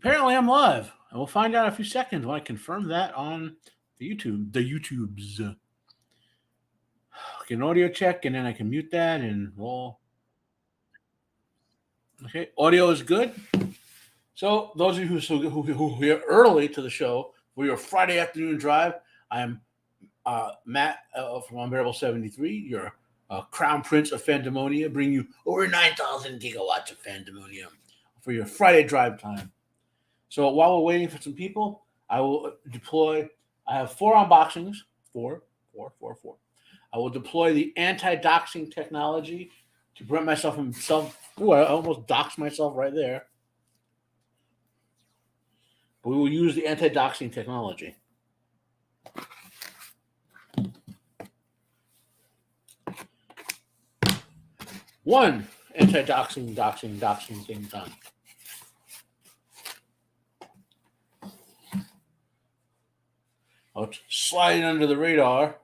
Apparently, I'm live. And we'll find out in a few seconds when I confirm that on the YouTubes. An audio check, and then I can mute that, and we'll. Okay, audio is good. So those of you who are early to the show for your Friday afternoon drive, I am Matt from Unbearable 73, your crown prince of Fandemonia, bringing you over 9,000 gigawatts of Fandemonium for your Friday drive time. So while we're waiting for some people, I will deploy. I have 4 unboxings. Four. I will deploy the anti-doxing technology to prevent myself from Ooh, I almost doxed myself right there. But we will use the anti-doxing technology. One anti-doxing thing done. Oh, it's sliding under the radar.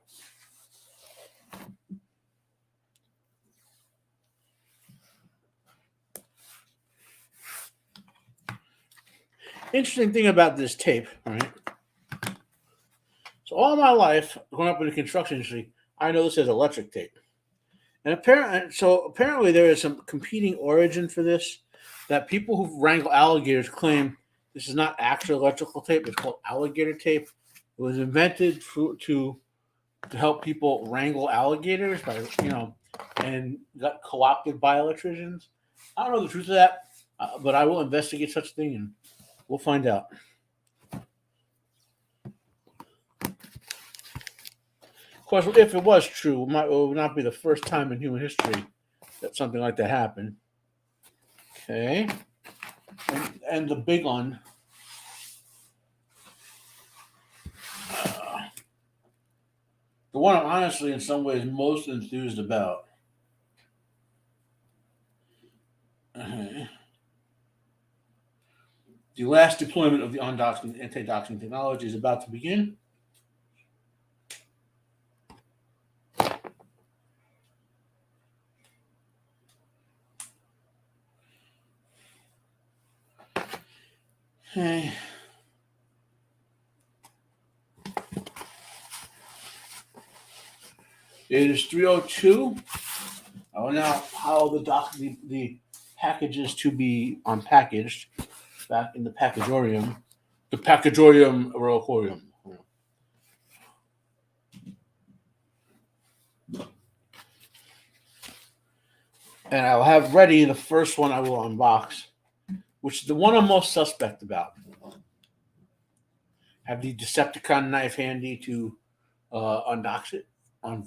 Interesting thing about this tape, right? So all my life, growing up in the construction industry, I know this as electric tape. And apparently there is some competing origin for this, that people who wrangle alligators claim this is not actual electrical tape. It's called alligator tape. It was invented to help people wrangle alligators and got co-opted by electricians. I don't know the truth of that, but I will investigate such a thing and we'll find out. Of course, if it was true, it would not be the first time in human history that something like that happened. Okay. And the big one. The one I'm honestly, in some ways, most enthused about. Okay. The last deployment of the anti-doxing technology is about to begin. Okay. It is 3:02. I will now allow the packages to be unpackaged back in the packagorium. The packagorium Roquarium. And I'll have ready the first one I will unbox, which is the one I'm most suspect about. Have the Decepticon knife handy to unbox it. And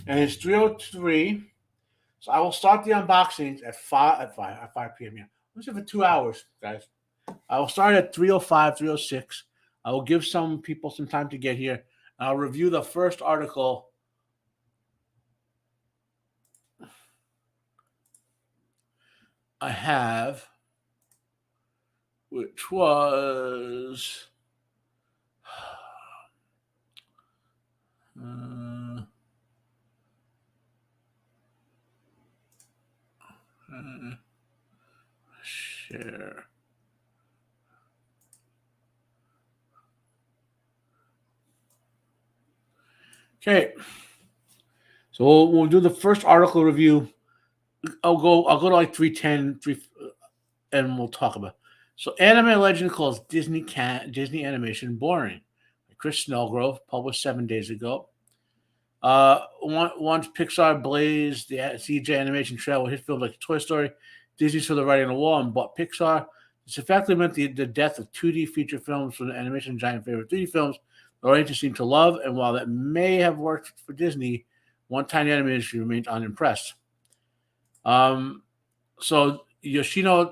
it's 3:03. So I will start the unboxings at 5 p.m. Yeah. Let's do it for 2 hours, guys. I will start at 3:05, 3:06. I will give some people some time to get here. I'll review the first article. I have, which was share. Okay, so we'll do the first article review. I'll go to like 3:10, and we'll talk about it. So Anime Legend calls Disney animation boring. Chris Snellgrove, published 7 days ago. Once Pixar blazed the CG animation trail with hit films like Toy Story, Disney saw the writing on the wall and bought Pixar. This effectively meant the death of 2D feature films from the animation giant favorite 3D films the audiences seem to love, and while that may have worked for Disney, one tiny anime industry remains unimpressed. So Yoshiyuki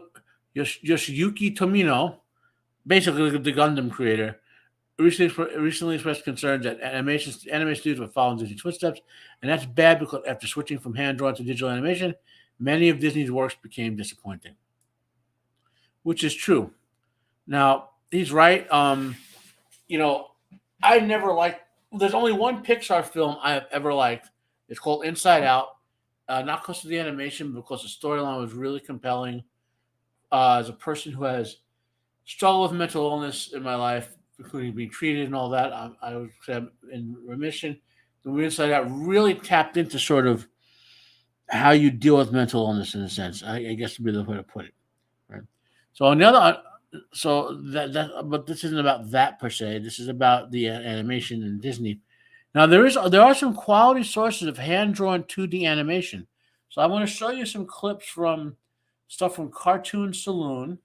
Tomino, basically the Gundam creator, recently expressed concerns that anime studios were following Disney's footsteps, and that's bad because after switching from hand-drawn to digital animation, many of Disney's works became disappointing. Which is true. Now, he's right. I never liked. There's only one Pixar film I have ever liked. It's called Inside Out. Not because of the animation, but because the storyline was really compelling. as a person who has struggled with mental illness in my life, including being treated and all that. I would say I'm in remission. The movie Inside Out really tapped into sort of how you deal with mental illness in a sense. I guess would be the way to put it. Right. So on the other, so but this isn't about that per se. This is about the animation in Disney. Now there are some quality sources of hand drawn 2D animation. So I want to show you some clips from stuff from Cartoon Saloon.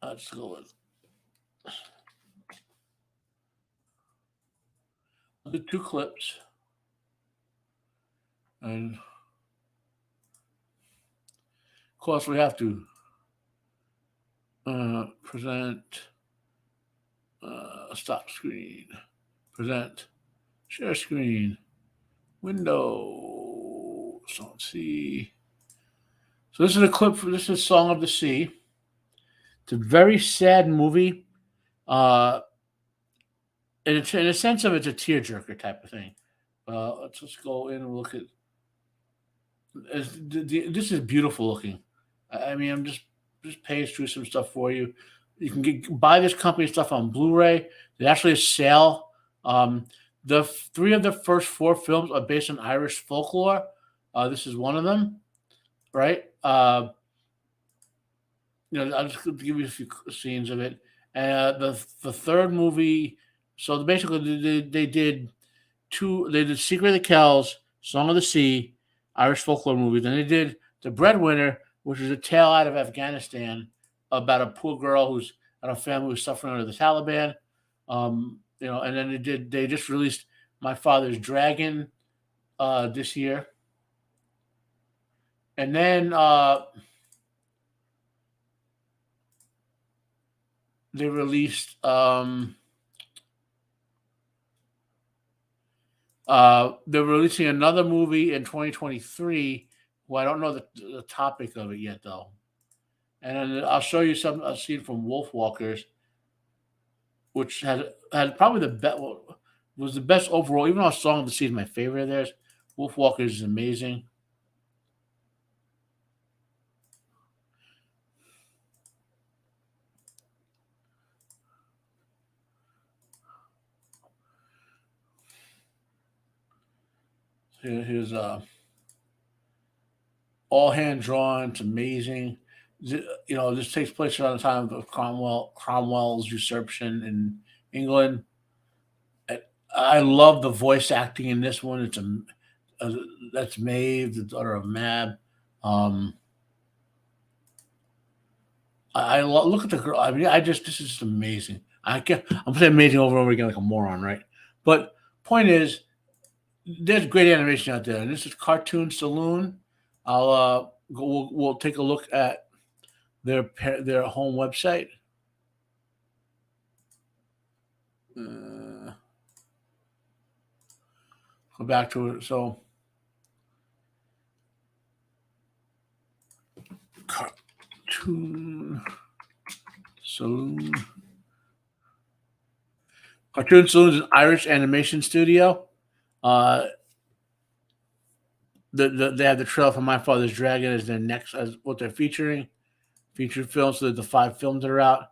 Let's go with the 2 clips, and of course we have to present, stop screen, present, share screen, window. So let's see. So this is a clip. This is Song of the Sea. It's a very sad movie. In a sense of it's a tearjerker type of thing. Let's just go in and look at. This is beautiful looking. I mean, I'm just page through some stuff for you. You can buy this company stuff on Blu-ray. There's actually a sale. The 3 of the first 4 films are based on Irish folklore. This is one of them, right? I'll just give you a few scenes of it. And the third movie. So basically, they did 2. They did Secret of the Kells, Song of the Sea, Irish folklore movie. Then they did The Breadwinner, which is a tale out of Afghanistan about a poor girl who's and a family who's suffering under the Taliban. And then they just released My Father's Dragon this year. And then they released they're releasing another movie in 2023. Well, I don't know the topic of it yet, though. And then I'll show you a scene from Wolfwalkers, which had probably the best, was the best overall. Even though Song of the Sea is my favorite of theirs, Wolfwalkers is amazing. Here's all hand drawn. It's amazing. This takes place around the time of Cromwell's usurpation in England. I love the voice acting in this one. It's that's Maeve, the daughter of Mab. I look at the girl. I mean, this is just amazing. I'm saying amazing over and over again like a moron, right? But point is, there's great animation out there, and this is Cartoon Saloon. We'll take a look at their home website. Go back to it. So, Cartoon Saloon. Cartoon Saloon is an Irish animation studio. They have the trailer for My Father's Dragon as their next, as what they're featuring. Featured films, so the 5 films that are out.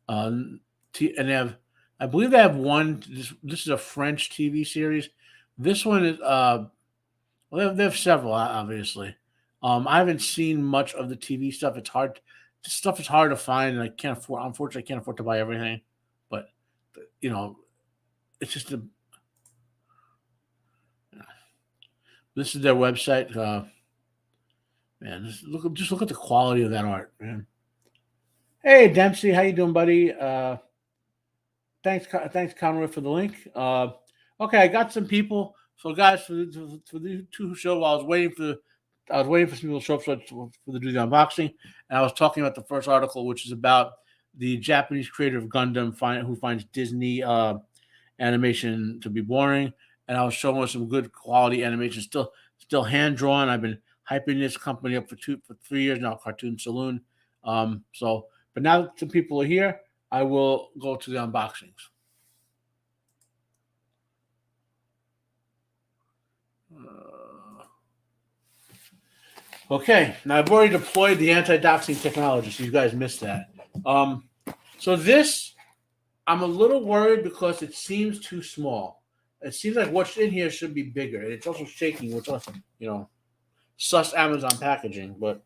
And they have, I believe they have one. This is a French TV series. This one is, well, they have several, obviously. I haven't seen much of the TV stuff. It's hard. This stuff is hard to find, and unfortunately, I can't afford to buy everything. But, it's just this is their website. Man, just look at the quality of that art, man. Hey Dempsey, how you doing, buddy? Thanks, Conroy, for the link. Okay, I got some people. So, guys, for the 2 show, I was waiting for some people to show up for the do the unboxing, and I was talking about the first article, which is about the Japanese creator of Gundam who finds Disney animation to be boring, and I was showing some good quality animation, still hand drawn. I've been hyping this company up for 3 years now, Cartoon Saloon. But now that some people are here, I will go to the unboxings. Okay, now I've already deployed the anti-doxing technology, so you guys missed that. So this, I'm a little worried because it seems too small. It seems like what's in here should be bigger. And it's also shaking, which, sus Amazon packaging, but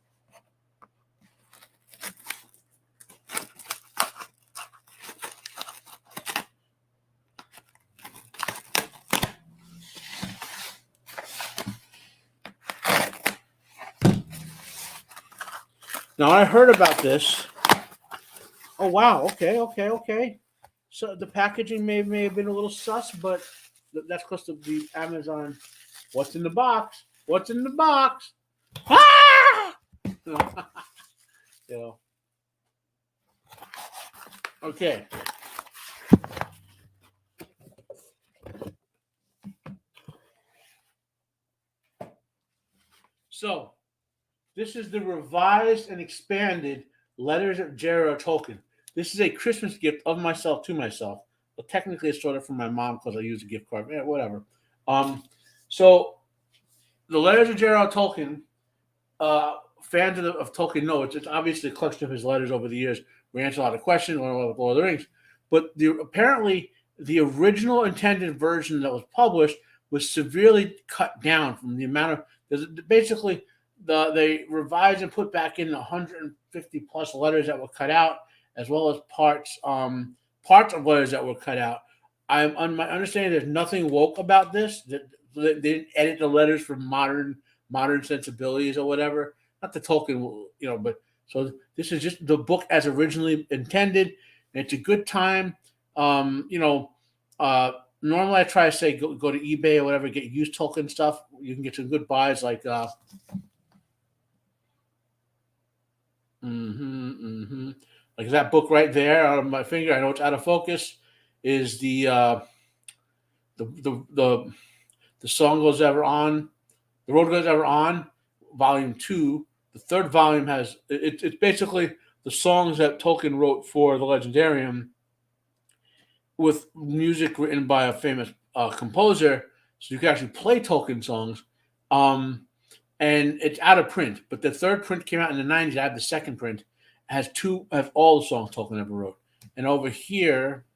now I heard about this. Oh wow, okay. So the packaging may have been a little sus, but that's because of the Amazon. What's in the box? What's in the box? Ah! Okay. So this is the revised and expanded Letters of J.R.R. Tolkien. This is a Christmas gift of myself to myself. But technically, it's sort of from my mom because I used a gift card. Yeah, whatever. So the Letters of J.R.R. Tolkien. Fans of Tolkien know it's obviously a collection of his letters over the years. We answer a lot of questions on Lord of the Rings, but apparently the original intended version that was published was severely cut down from the amount of basically they revised and put back in 150 plus letters that were cut out, as well as parts of letters that were cut out. I'm on my understanding. There's nothing woke about this. That they didn't edit the letters for modern sensibilities or whatever. Not the Tolkien, but so this is just the book as originally intended. And it's a good time. Normally I try to say go to eBay or whatever, get used Tolkien stuff. You can get some good buys like like that book right there out of my finger. I know it's out of focus. Is the song goes ever on, the road goes ever on, volume 2. The third volume has it's basically the songs that Tolkien wrote for the Legendarium with music written by a famous composer, so you can actually play Tolkien songs. And it's out of print, but the third print came out in the 90s. I have the second print. It has all the songs Tolkien ever wrote. And over here,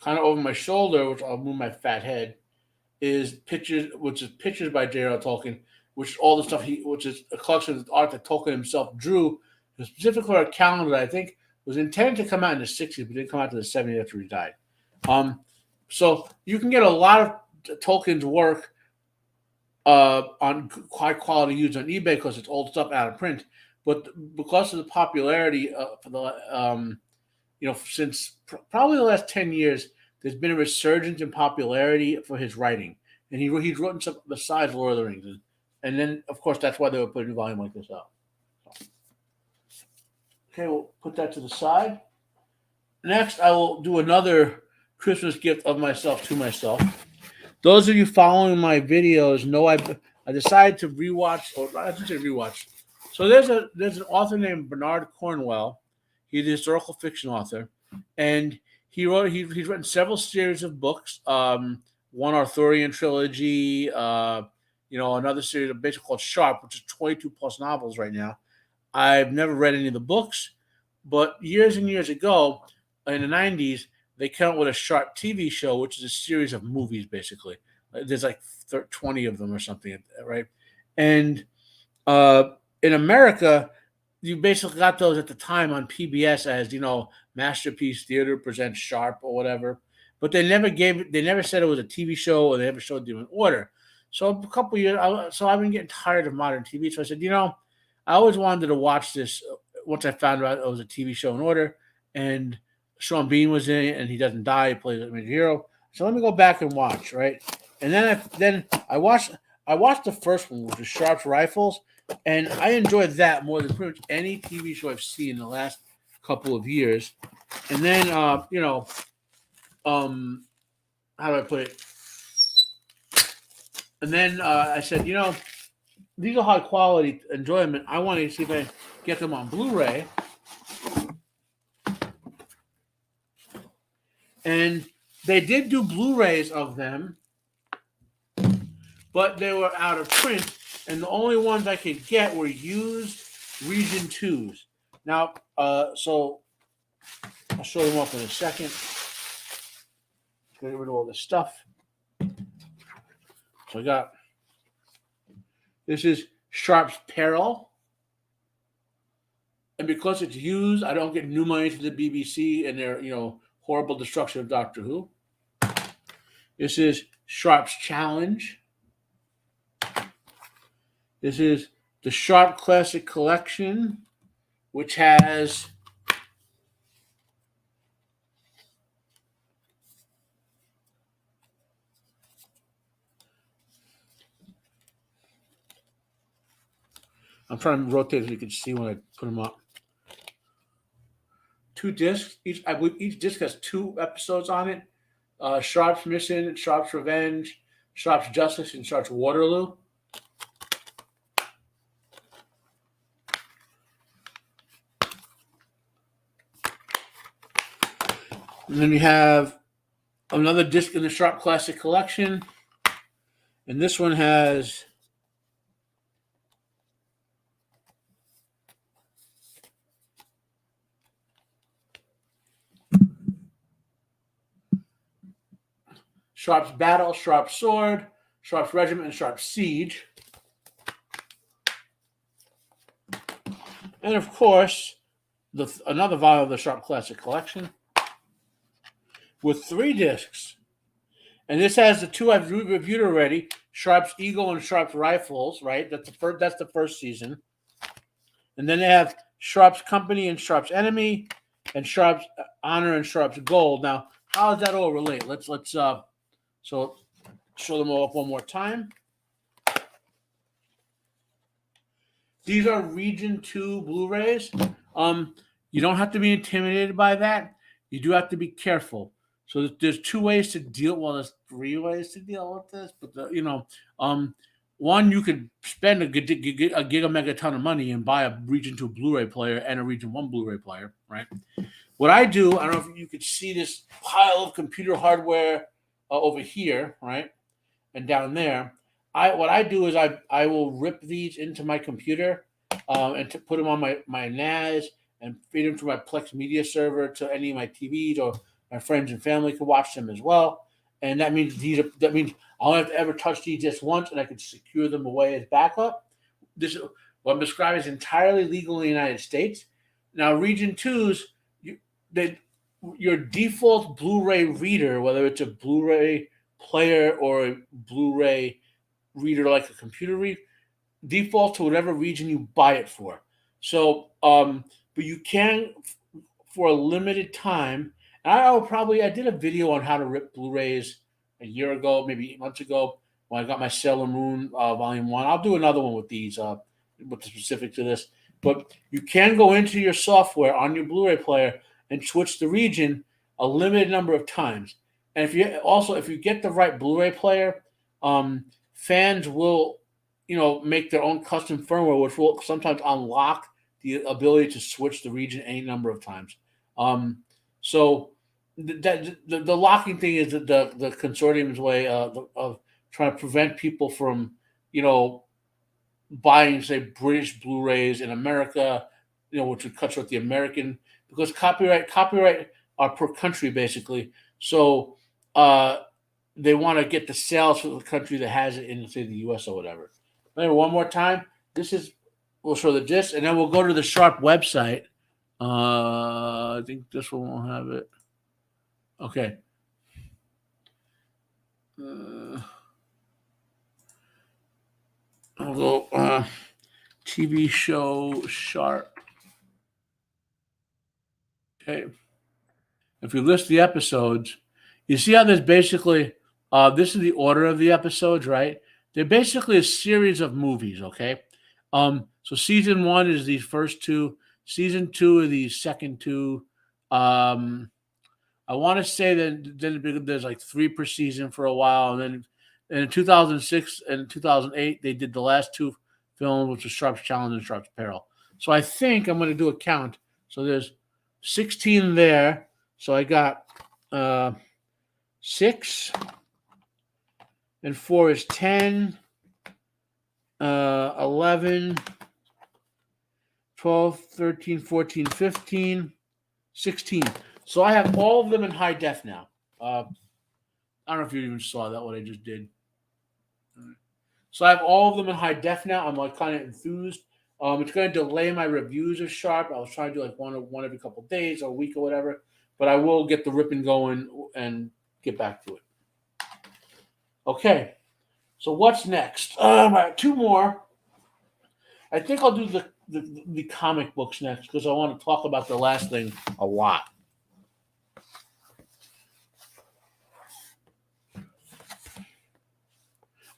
kind of over my shoulder, which I'll move my fat head, is pictures by J.R.R. Tolkien, which is all the stuff which is a collection of art that Tolkien himself drew, specifically for a calendar that I think was intended to come out in the 60s, but didn't come out to the 70s after he died. So you can get a lot of Tolkien's work on high quality used on eBay because it's old stuff out of print. But because of the popularity for the since probably the last 10 years, there's been a resurgence in popularity for his writing, and he's written some besides Lord of the Rings, and then of course that's why they were putting a volume like this out. Okay, we'll put that to the side. Next, I will do another Christmas gift of myself to myself. Those of you following my videos know I decided to rewatch, or I should say rewatch. So there's an author named Bernard Cornwell. He's a historical fiction author, and he's written several series of books. One Arthurian trilogy, another series of basically called Sharp, which is 22 plus novels right now. I've never read any of the books, but years and years ago, in the 90s, they came out with a Sharp TV show, which is a series of movies, basically. There's like 20 of them or something, right? And in America, you basically got those at the time on PBS as, Masterpiece Theater presents Sharp or whatever. But they never said it was a TV show, or they never showed them in order. So a couple years, I've been getting tired of modern TV. So I said, I always wanted to watch this once I found out it was a TV show in order. And Sean Bean was in it, and he doesn't die. He plays a major hero. So let me go back and watch, right? And then I watched the first one, which was Sharp's Rifles, and I enjoyed that more than pretty much any TV show I've seen in the last couple of years. And then, how do I put it? And then I said, these are high quality enjoyment. I want to see if I get them on Blu-ray. And they did do Blu-rays of them, but they were out of print. And the only ones I could get were used Region 2s. Now, so I'll show them off in a second. Get rid of all this stuff. So I got, this is Sharp's Peril. And because it's used, I don't get new money to the BBC and their, horrible destruction of Doctor Who. This is Sharp's Challenge. This is the Sharp Classic Collection, which has I'm trying to rotate so you can see when I put them up. 2 discs. I believe each disc has 2 episodes on it. Sharp's Mission, Sharp's Revenge, Sharp's Justice, and Sharp's Waterloo. And then you have another disc in the Sharp Classic Collection. And this one has Sharp's Battle, Sharp's Sword, Sharp's Regiment, and Sharp's Siege. And of course, another volume of the Sharp Classic Collection with 3 discs. And this has the 2 I've reviewed already, Sharp's Eagle and Sharp's Rifles, right? That's the first season. And then they have Sharp's Company and Sharp's Enemy, and Sharp's Honor and Sharp's Gold. Now, how does that all relate? Let's so show them all up one more time. These are Region 2 Blu-rays. You don't have to be intimidated by that. You do have to be careful. So there's 2 ways to deal. Well, there's 3 ways to deal with this. But one, you could spend a giga mega ton of money and buy a Region 2 Blu-ray player and a Region 1 Blu-ray player, right? What I do, I don't know if you could see this pile of computer hardware over here, right, and down there. What I do is I will rip these into my computer and to put them on my NAS and feed them to my Plex media server to any of my TVs, or my friends and family can watch them as well. And that means I don't have to ever touch these just once, and I can secure them away as backup. This, what I'm describing, is entirely legal in the United States. Now, Region 2s, your default Blu-ray reader, whether it's a Blu-ray player or a Blu-ray reader like a computer reader, default to whatever region you buy it for. So, but you can, for a limited time, and I did a video on how to rip Blu-rays a year ago, maybe 8 months ago, when I got my Sailor Moon Volume 1. I'll do another one with these, with the specific to this. But you can go into your software on your Blu-ray player and switch the region a limited number of times. And if you get the right Blu-ray player, fans will, make their own custom firmware, which will sometimes unlock the ability to switch the region any number of times. So the locking thing is the consortium's way of trying to prevent people from, buying, say, British Blu-rays in America, which would cut short the American, because copyright are per country basically. So they want to get the sales for the country that has it in, say, the U.S. or whatever. Anyway, one more time. We'll show the disc, and then we'll go to the Sharp website. I think this one won't have it. Okay. I'll go TV show Sharp. Okay. If you list the episodes, you see how there's basically, this is the order of the episodes, right? They're basically a series of movies, okay? So season 1 is these first 2. Season 2 are these second 2. I want to say that then there's like 3 per season for a while. And then in 2006 and 2008, they did the last 2 films, which was Sharp's Challenge and Sharp's Peril. So I think I'm going to do a count. So there's 16 there. So I got 6 and 4 is 10. 11, 12, 13, 14, 15, 16. So I have all of them in high def now. I don't know if you even saw that, what I just did. So I have all of them in high def now. I'm like kind of enthused. It's going to delay my reviews of Sharp. I was trying to do like one every couple of days or a week or whatever. But I will get the ripping going and get back to it. Okay. So what's next? I have two more. I think I'll do the comic books next because I want to talk about the last thing a lot.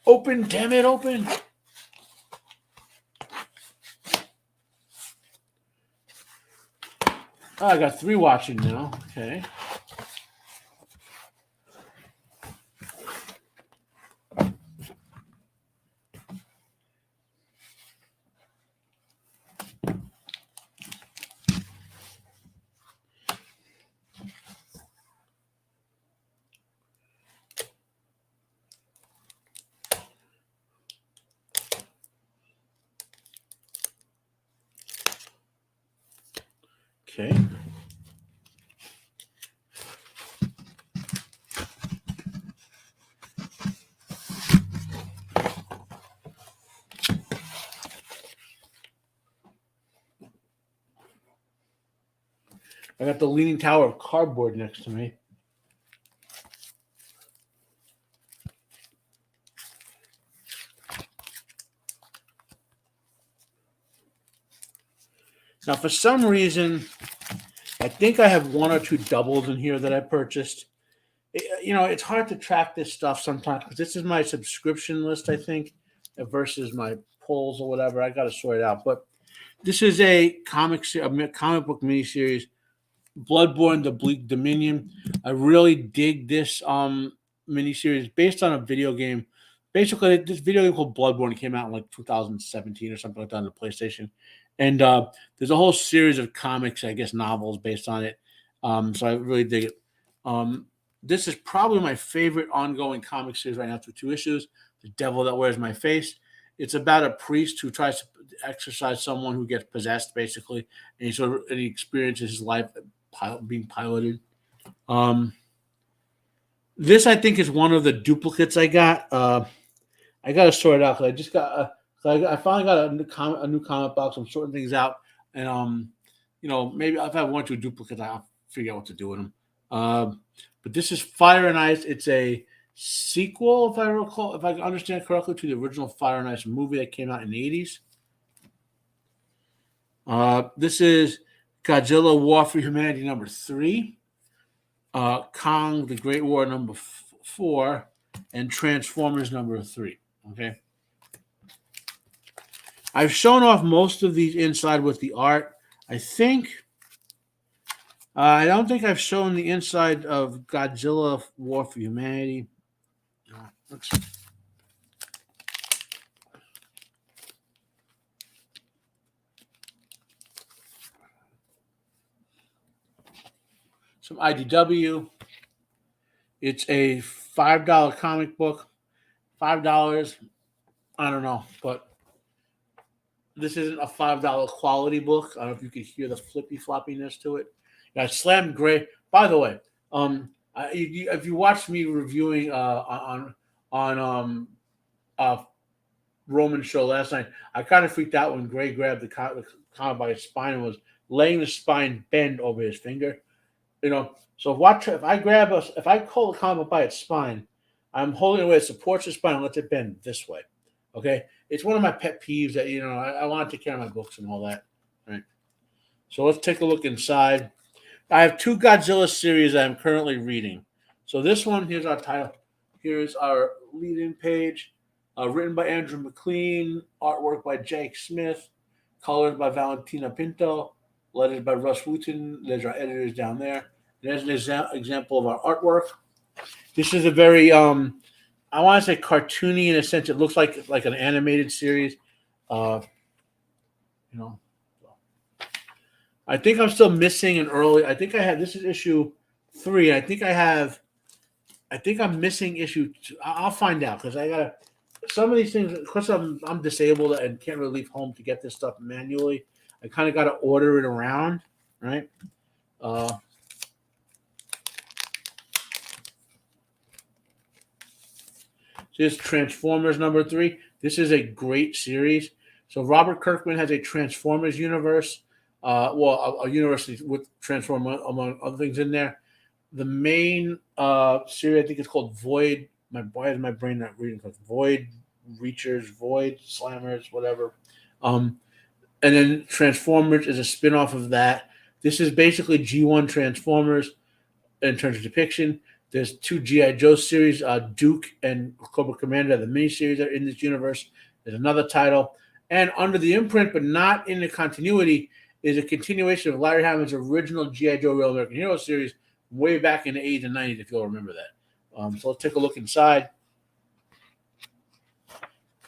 Open, damn it, open. Oh, I got 3 watching now. Okay. Okay. I got the Leaning Tower of Cardboard next to me. Now, for some reason, I think I have 1 or 2 doubles in here that I purchased. It's hard to track this stuff sometimes because this is my subscription list, I think, versus my pulls or whatever. I got to sort it out. But this is a comic book miniseries, Bloodborne: The Bleak Dominion. I really dig this miniseries based on a video game. Basically, this video game called Bloodborne came out in like 2017 or something like that on the PlayStation. And there's a whole series of comics, I guess, novels based on it. So I really dig it. This is probably my favorite ongoing comic series right now through 2 issues. The Devil That Wears My Face. It's about a priest who tries to exorcise someone who gets possessed, basically, and he experiences his life being piloted. This I think is one of the duplicates I got. I got to sort it out because I just got. I finally got a new comic box. I'm sorting things out, and maybe if I have 1 or 2 duplicates, I'll figure out what to do with them. But this is Fire and Ice. It's a sequel, if I understand correctly, to the original Fire and Ice movie that came out in the 80s. This is Godzilla War for Humanity number 3, Kong the Great War number 4, and Transformers number 3. Okay. I've shown off most of these inside with the art. I don't think I've shown the inside of Godzilla War for Humanity. Some IDW. It's a $5 comic book. $5. I don't know, but this isn't a $5 quality book. I don't know if you could hear the flippy floppiness to it. Yeah, Slam Gray. By the way, if you watched me reviewing on Roman show last night, I kind of freaked out when Gray grabbed the comic by his spine and was laying the spine bend over his finger. So if I hold the comic by its spine, I'm holding it where it supports the spine and lets it bend this way. Okay, it's one of my pet peeves that I want to take care of my books and all that. All right. So let's take a look inside. I have 2 Godzilla series that I'm currently reading. So this one, here's our title. Here's our lead-in page. Written by Andrew McLean, artwork by Jake Smith, colors by Valentina Pinto, letters by Russ Wooten. There's our editors down there. There's an example of our artwork. This is a very, I want to say cartoony in a sense. It looks like an animated series. I think I'm still missing an early. I think I had. This is issue 3. I think I'm missing issue 2. I'll find out because I gotta. some of these things, because I'm disabled and can't really leave home to get this stuff manually, I kind of got to order it around, right? This is Transformers #3. This is a great series. So Robert Kirkman has a Transformers universe, a universe with Transformers among other things in there. The main series, I think, is called Void. Why is my brain not reading? Void Reachers, Void Slammers, whatever. And then Transformers is a spin-off of that. This is basically G1 Transformers in terms of depiction. There's 2 G.I. Joe series, Duke and Cobra Commander, the miniseries are in this universe. There's another title. And under the imprint, but not in the continuity, is a continuation of Larry Hammond's original G.I. Joe Real American Hero series way back in the 80s and 90s, if you'll remember that. So let's take a look inside.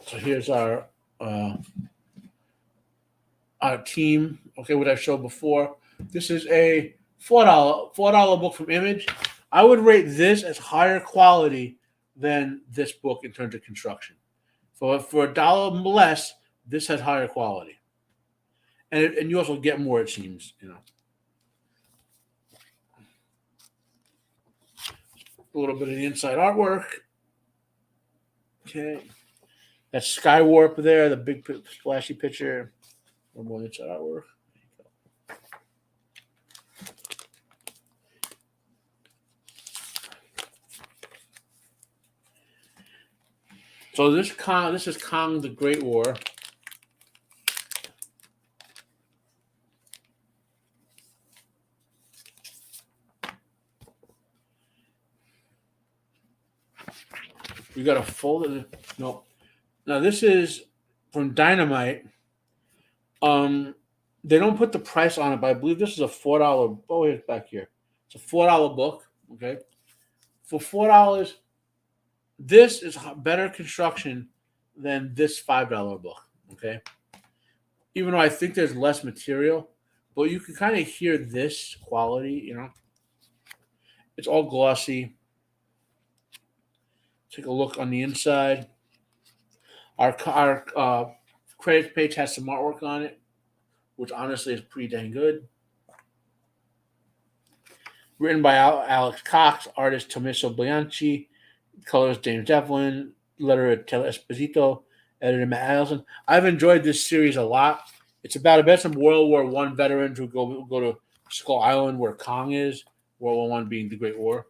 So here's our team, okay, what I showed before. This is a $4 book from Image. I would rate this as higher quality than this book in terms of construction. For $1 less, this has higher quality. And you also get more, it seems, you know. A little bit of the inside artwork. Okay. That's Skywarp there, the big splashy picture. A little more inside artwork. So this is Kong the Great War. We got a folder. No. Now this is from Dynamite. They don't put the price on it, but I believe this is a $4. Oh, it's back here. It's a $4 book. Okay. For $4, this is better construction than this $5 book. Okay. Even though I think there's less material, but you can kind of hear this quality, you know. It's all glossy. Take a look on the inside. Our credits page has some artwork on it, which honestly is pretty dang good. Written by Alex Cox, artist Tommaso Bianchi, colors James Devlin, letterer Tele Esposito, editor Matt Allison. I've enjoyed this series a lot. It's about some World War I veterans who go to Skull Island, where Kong is. World War I being the Great War.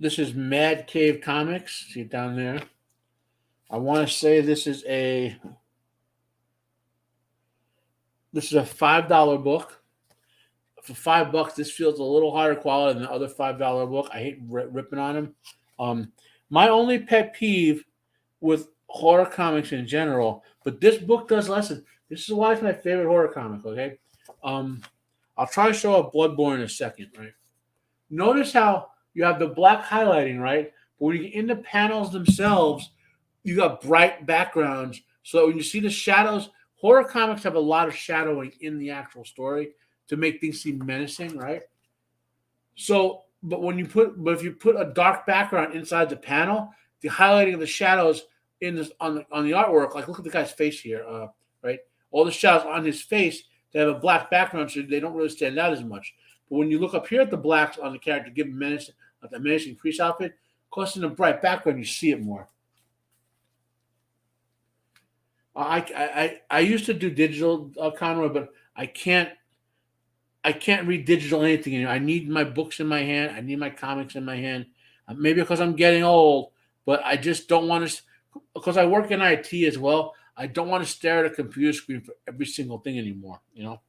This is Mad Cave Comics. See it down there. I want to say this is a $5 book. For $5, this feels a little higher quality than the other $5 book. I hate ripping on them. My only pet peeve with horror comics in general, but this book does lessen. This is why it's my favorite horror comic. Okay, I'll try to show up Bloodborne in a second. Right. Notice how you have the black highlighting, right? But when you get into panels themselves, you got bright backgrounds. So when you see the shadows, horror comics have a lot of shadowing in the actual story to make things seem menacing, right? So, but if you put a dark background inside the panel, the highlighting of the shadows on the artwork, like look at the guy's face here, right? All the shadows on his face, they have a black background, so they don't really stand out as much. But when you look up here at the blacks on the character, give him the menacing priest outfit, because in a bright background, you see it more. I used to do digital Conroy, but I can't read digital anything anymore. I need my books in my hand. I need my comics in my hand. Maybe because I'm getting old, but I just don't want to. Because I work in IT as well, I don't want to stare at a computer screen for every single thing anymore. You know.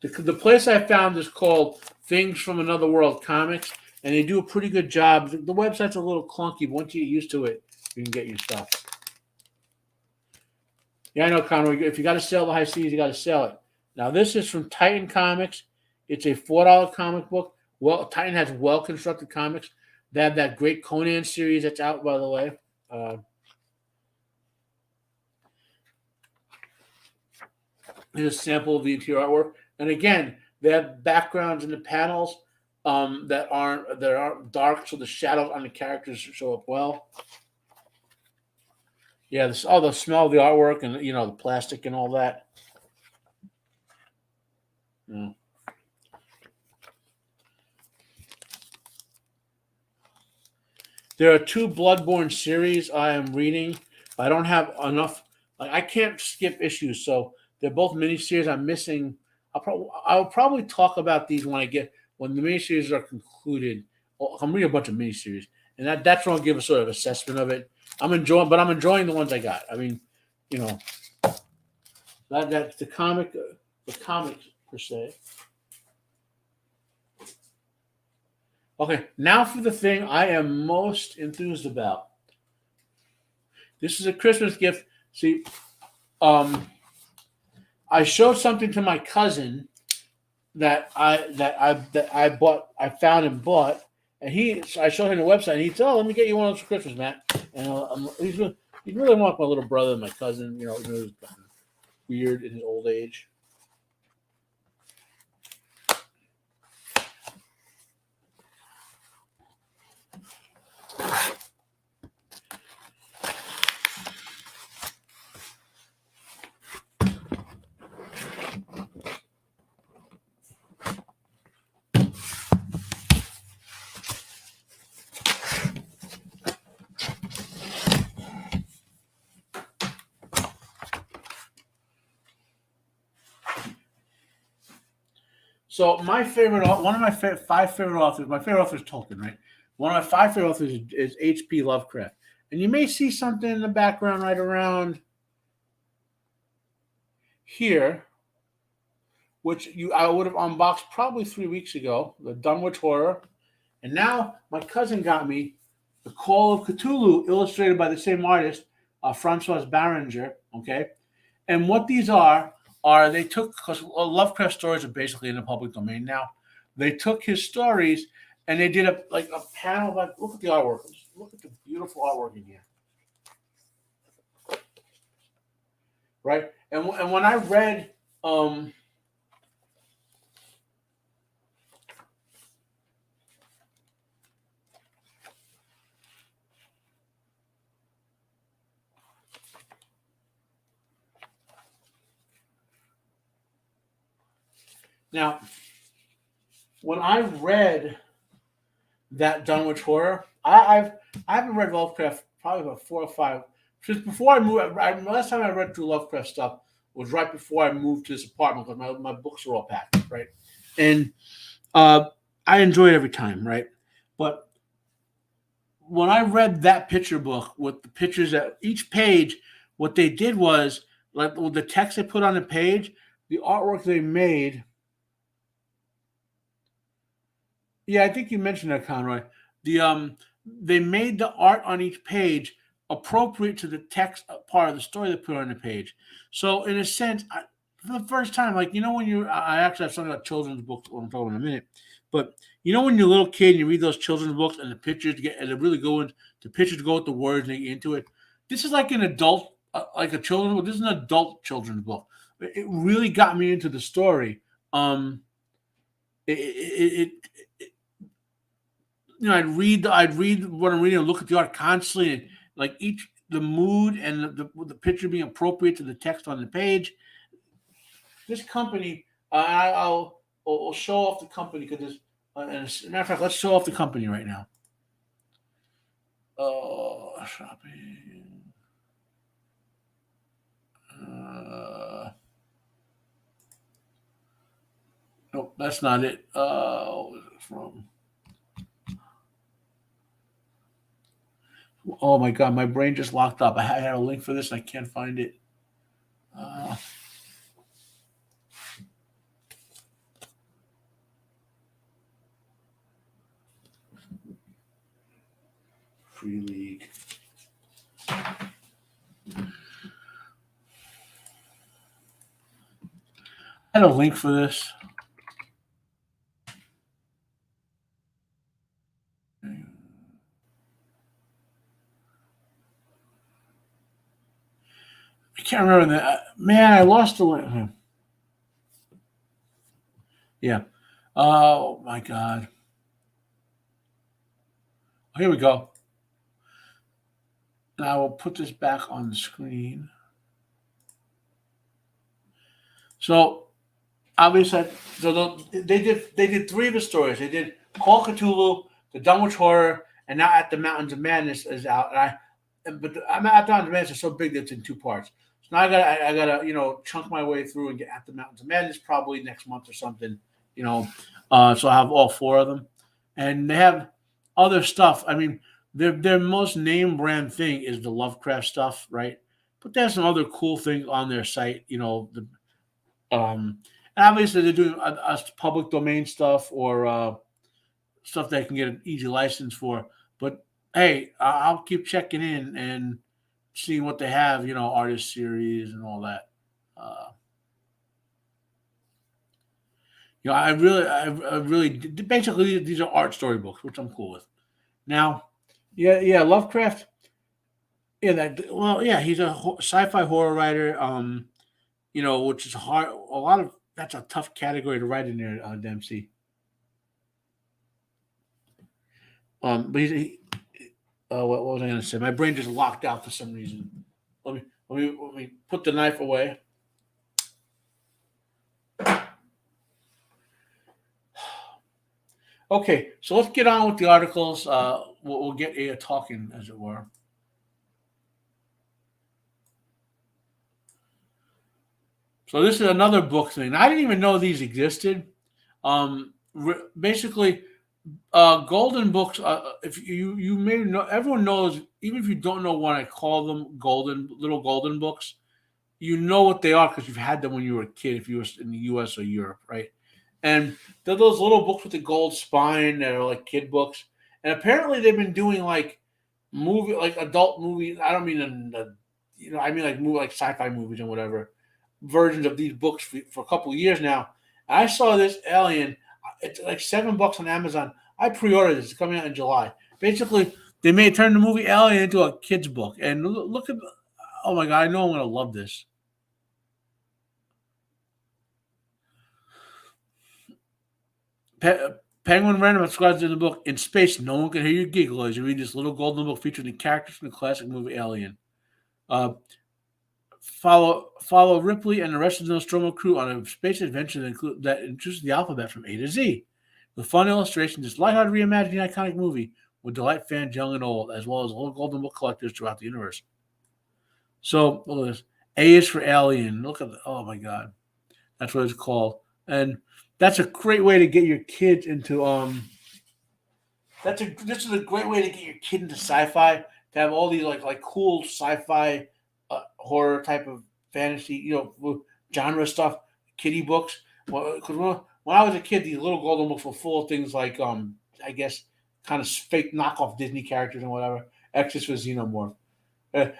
The place I found is called Things from Another World Comics, and they do a pretty good job. The website's a little clunky, but once you get used to it, you can get your stuff. Yeah, I know, Conroy. If you got to sell the high seas, you got to sell it. Now, this is from Titan Comics. It's a $4 comic book. Titan has well constructed comics. They have that great Conan series that's out, by the way. Here's a sample of the interior artwork, and again, they have backgrounds in the panels that aren't dark, so the shadows on the characters show up well. Yeah, the smell of the artwork and the plastic and all that. Yeah. There are 2 Bloodborne series I am reading. I don't have enough. Like, I can't skip issues, so they're both miniseries. I'm missing. I'll probably talk about these when the miniseries are concluded. I'm reading a bunch of miniseries, and that's when I'll give a sort of assessment of it. I'm enjoying the ones I got. I mean, that's the comics per se. Okay, now for the thing I am most enthused about. This is a Christmas gift. See, I showed something to my cousin that I bought. I found and bought, and I showed him the website. And he said, "Oh, let me get you one of those for Christmas, Matt." And he's really more like my little brother than my cousin. He's weird in his old age. So one of my 5 favorite authors. My favorite author is Tolkien, right? One of my 5 favorite authors is H.P. Lovecraft, and you may see something in the background right around here, which I would have unboxed probably 3 weeks ago. The Dunwich Horror, and now my cousin got me the Call of Cthulhu, illustrated by the same artist, Francois Barringer. Okay, and what these are they took, because Lovecraft stories are basically in the public domain now. They took his stories and they did a panel. Look at the artwork. Look at the beautiful artwork in here, right? And when I read now, when I read that Dunwich Horror, I haven't read Lovecraft probably about 4 or 5 since before I moved. Last time I read through Lovecraft stuff was right before I moved to this apartment because my books are all packed, right? And I enjoy it every time, right? But when I read that picture book with the pictures at each page, what they did was, like, with the text they put on the page, the artwork they made. Yeah, I think you mentioned that, Conroy. They made the art on each page appropriate to the text part of the story they put on the page. So, in a sense, for the first time, like, when I actually have something about children's books. What I'm talking about in a minute, but when you're a little kid and you read those children's books and the pictures and they really go into the pictures go with the words and they get into it. This is like an adult, like a children's book. This is an adult children's book. It really got me into the story. It I'd read what I'm reading and look at the art constantly, and like the mood and the picture being appropriate to the text on the page. This company, I'll show off the company because and as a matter of fact, let's show off the company right now. Shopping. Nope, that's not it. What was it from? Oh my god, my brain just locked up. I had a link for this and I can't find it. Free League. I had a link for this. can't remember that. Man, I lost the link. Yeah. Oh my God. Here we go. And I will put this back on the screen. So obviously, they did three of the stories. They did Call of Cthulhu, The Dunwich Horror, and now At the Mountains of Madness is out. But At the Mountains of Madness is so big that it's in two parts. So now I gotta chunk my way through and get At the Mountains of Madness probably next month or something. So I have all four of them, and they have other stuff. I mean, their most name brand thing is the Lovecraft stuff, right? But there's some other cool things on their site. And obviously they're doing public domain stuff or stuff that can get an easy license for. But hey, I'll keep checking in and seeing what they have. Artist series and all that. I really basically these are art storybooks, which I'm cool with. Now, yeah, Lovecraft. Yeah, he's a sci-fi horror writer. Which is hard. That's a tough category to write in there, Dempsey. But what was I going to say? My brain just locked out for some reason. Let me put the knife away. Okay, so let's get on with the articles. We'll get a talking, as it were. So this is another book thing. I didn't even know these existed. Basically, golden books. If you may know, everyone knows. Even if you don't know what I call them, little golden books, you know what they are because you've had them when you were a kid. If you were in the U.S. or Europe, right? And they're those little books with the gold spine that are like kid books. And apparently they've been doing like adult movies. I don't mean I mean like sci-fi movies and whatever versions of these books for a couple of years now. And I saw this Alien. It's like $7 on Amazon. I pre-ordered this. It's coming out in July. Basically, they may turn the movie Alien into a kid's book. And look at, oh my God, I know I'm going to love this. Penguin Random describes in the book, in space, no one can hear you giggle as you read this little golden book featuring the characters from the classic movie Alien. Follow Ripley and the rest of the Nostromo crew on a space adventure that introduces the alphabet from A to Z. With fun illustrations, this lighthearted reimagining iconic movie will delight fans young and old, as well as little golden book collectors throughout the universe. So, look at this. A is for Alien. Look at oh my God. That's what it's called. And that's a great way to get your kids into this is a great way to get your kid into sci-fi, to have all these like cool sci-fi horror type of fantasy, genre stuff, kiddie books. Because when I was a kid, these little golden books were full of things like I guess kind of fake knockoff Disney characters and whatever. Extras for Xenomorph.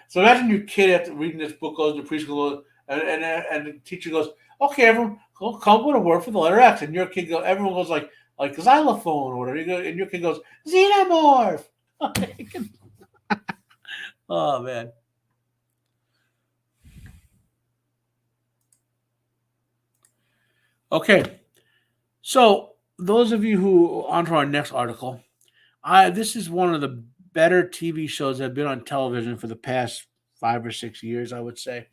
So imagine your kid after reading this book goes to preschool and the teacher goes, "Okay, everyone, come up with a word for the letter X," and your kid everyone goes like xylophone or whatever, and your kid goes Xenomorph. Oh man. Okay, so those of you who onto our next article, this is one of the better TV shows that have been on television for the past 5 or 6 years, I would say.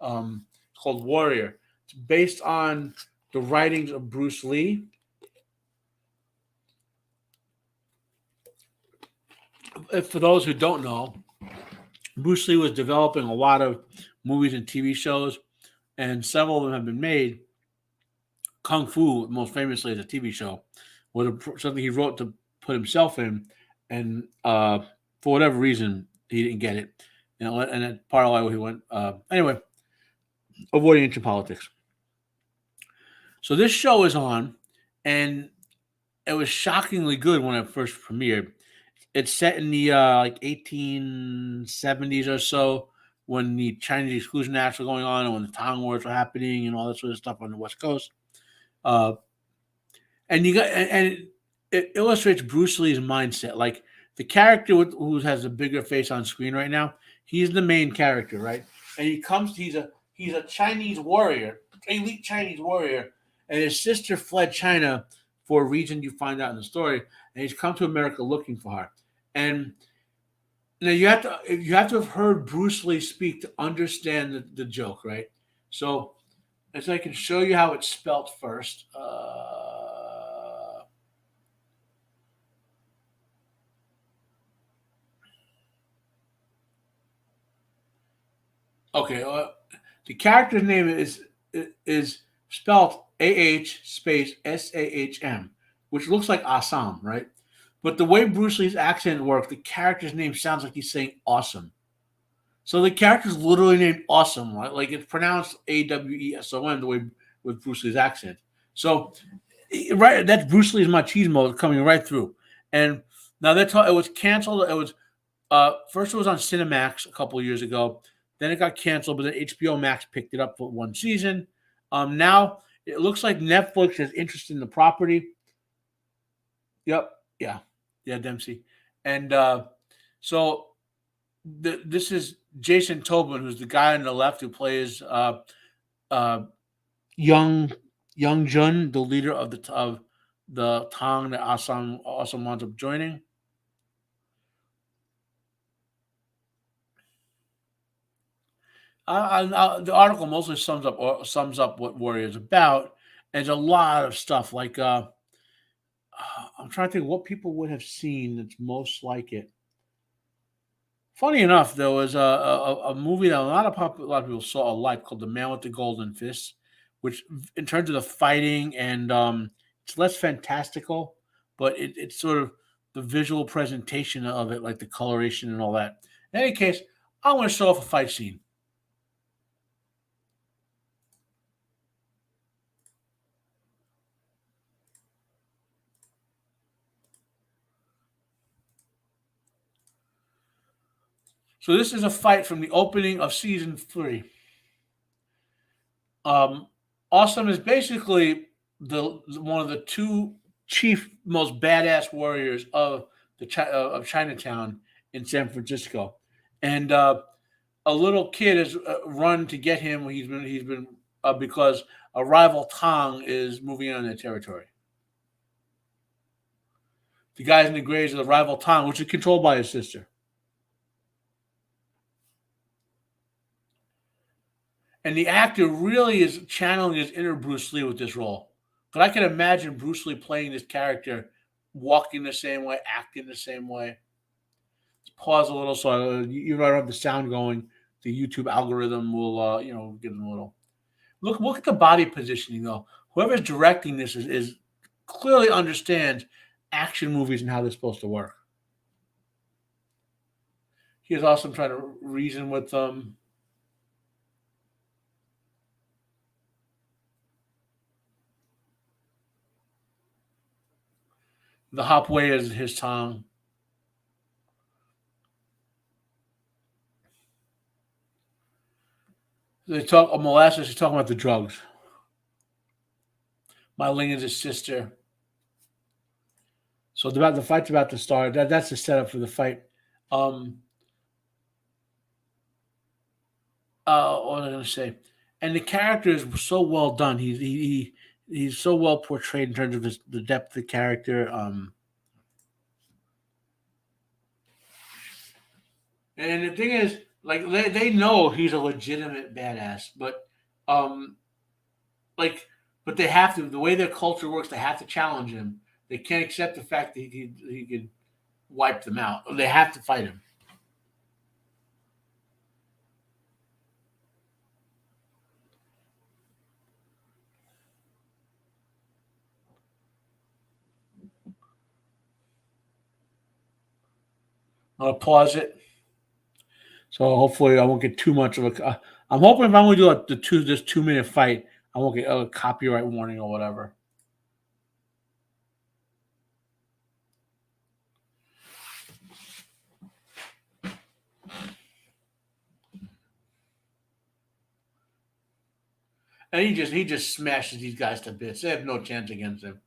It's called Warrior. It's based on the writings of Bruce Lee. For those who don't know, Bruce Lee was developing a lot of movies and TV shows, and several of them have been made. Kung Fu, most famously, is a TV show, was something he wrote to put himself in, and for whatever reason, he didn't get it. And that's part of why he went. Anyway, avoiding ancient politics. So this show is on, and it was shockingly good when it first premiered. It's set in the 1870s or so, when the Chinese Exclusion Acts were going on and when the Tang Wars were happening and all that sort of stuff on the West Coast. And it illustrates Bruce Lee's mindset. Like the character who has a bigger face on screen right now, he's the main character, right? and he's a Chinese warrior, elite Chinese warrior, and his sister fled China for a reason you find out in the story, and he's come to America looking for her. And now you have to have heard Bruce Lee speak to understand the joke, right? So as I can show you how it's spelt first. Okay, the character's name is spelled AH SAHM, which looks like Assam, right? But the way Bruce Lee's accent works, the character's name sounds like he's saying awesome. So the character's literally named Awesome, right? Like it's pronounced AWESOM the way with Bruce Lee's accent. So, right, that's Bruce Lee's machismo coming right through. And now that's how it was canceled. It was first it was on Cinemax a couple of years ago. Then it got canceled, but then HBO Max picked it up for one season. Now it looks like Netflix has interest in the property. Yep, yeah, Dempsey, and so this is Jason Tobin, who's the guy on the left who plays young Jun, the leader of the Tang that Assam winds up joining. The article mostly sums up what Warrior is about. And there's a lot of stuff like I'm trying to think what people would have seen that's most like it. Funny enough, there was a movie that a lot of people saw alike called The Man with the Golden Fist, which in terms of the fighting and it's less fantastical, but it's sort of the visual presentation of it, like the coloration and all that. In any case, I want to show off a fight scene. So this is a fight from the opening of season 3. Awesome is basically one of the two chief, most badass warriors of of Chinatown in San Francisco, and a little kid has run to get him. He's been because a rival Tang is moving in on their territory. The guys in the graves are the rival Tang, which is controlled by his sister. And the actor really is channeling his inner Bruce Lee with this role. But I can imagine Bruce Lee playing this character, walking the same way, acting the same way. Let's pause a little so you don't have the sound going. The YouTube algorithm will, give them a little. Look at the body positioning though. Whoever's directing this is clearly understands action movies and how they're supposed to work. He is also trying to reason with them. The hop way is his tongue. They talk molasses. He's talking about the drugs. My Ling is his sister. So the fight's about to start. That's the setup for the fight. What was I going to say? And the character is so well done. He's so well portrayed in terms of the depth of the character. And the thing is, like they know he's a legitimate badass, but but they have to. The way their culture works, they have to challenge him. They can't accept the fact that he could wipe them out. They have to fight him. I'll pause it. So hopefully I won't get too much of a. I'm hoping if I'm going to do this 2-minute fight, I won't get a copyright warning or whatever. And he just smashes these guys to bits. They have no chance against him.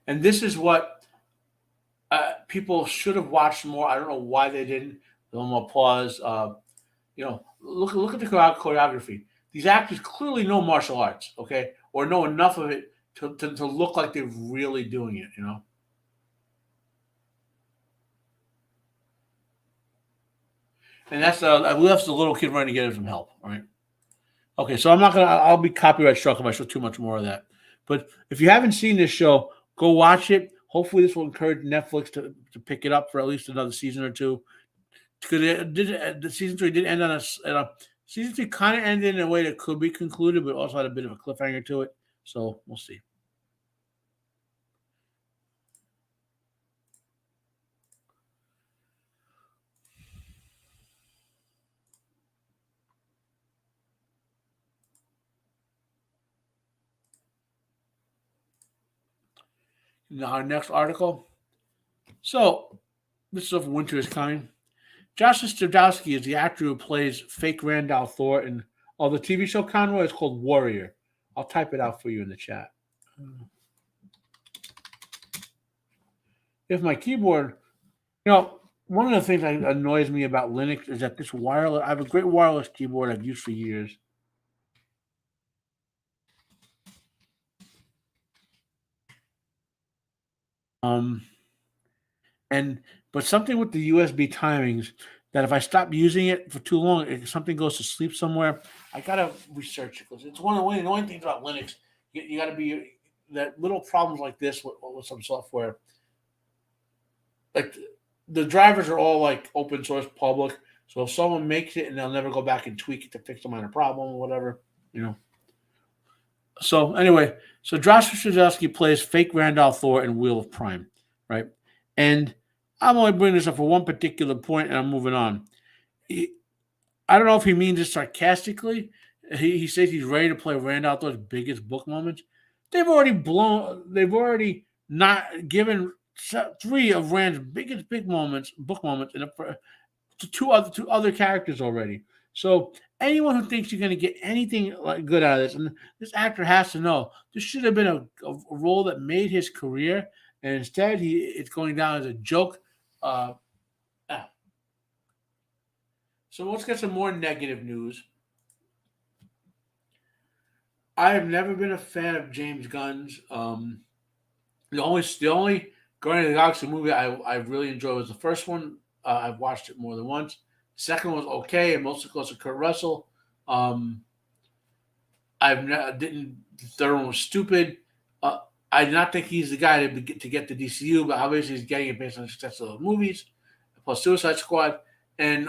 And this is what people should have watched more. I don't know why they didn't. A little more applause. Look at the choreography. These actors clearly know martial arts, okay, or know enough of it to look like they're really doing it. And that's I left the little kid running to get him some help. All right. Okay, so I'm not gonna. I'll be copyright struck if I show too much more of that. But if you haven't seen this show, go watch it. Hopefully, this will encourage Netflix to pick it up for at least another season or two. Because the season 3 did end on a season 3 kind of ended in a way that could be concluded, but also had a bit of a cliffhanger to it. So we'll see. Now, our next article. So this is from Winter is Kind. Josha Stradowski is the actor who plays fake Randall Thor in the TV show Conroy is called Warrior. I'll type it out for you in the chat. If my keyboard, one of the things that annoys me about Linux is that I have a great wireless keyboard I've used for years. But something with the USB timings that if I stop using it for too long, if something goes to sleep somewhere, I gotta research it because it's one of the annoying things about Linux. You got to be that little problems like this with some software. Like the drivers are all like open source public, so if someone makes it and they'll never go back and tweak it to fix a minor problem or whatever. So anyway, Josh Stradowski plays fake Randall Thor in Wheel of Prime, right? And I'm only bringing this up for one particular point, and I'm moving on. I don't know if he means it sarcastically. He says he's ready to play Randall Thor's biggest book moments. They've already not given 3 of Rand's biggest book moments, to two other characters already. So anyone who thinks you're going to get anything like good out of this, and this actor has to know, this should have been a role that made his career, and instead it's going down as a joke. So let's get some more negative news. I have never been a fan of James Gunn's. The only Guardians of the Galaxy movie I really enjoyed was the first one. I've watched it more than once. The second one was okay, and mostly because of Kurt Russell. The third one was stupid. I do not think he's the guy to get the DCU, but obviously he's getting it based on the success of the movies, plus Suicide Squad, and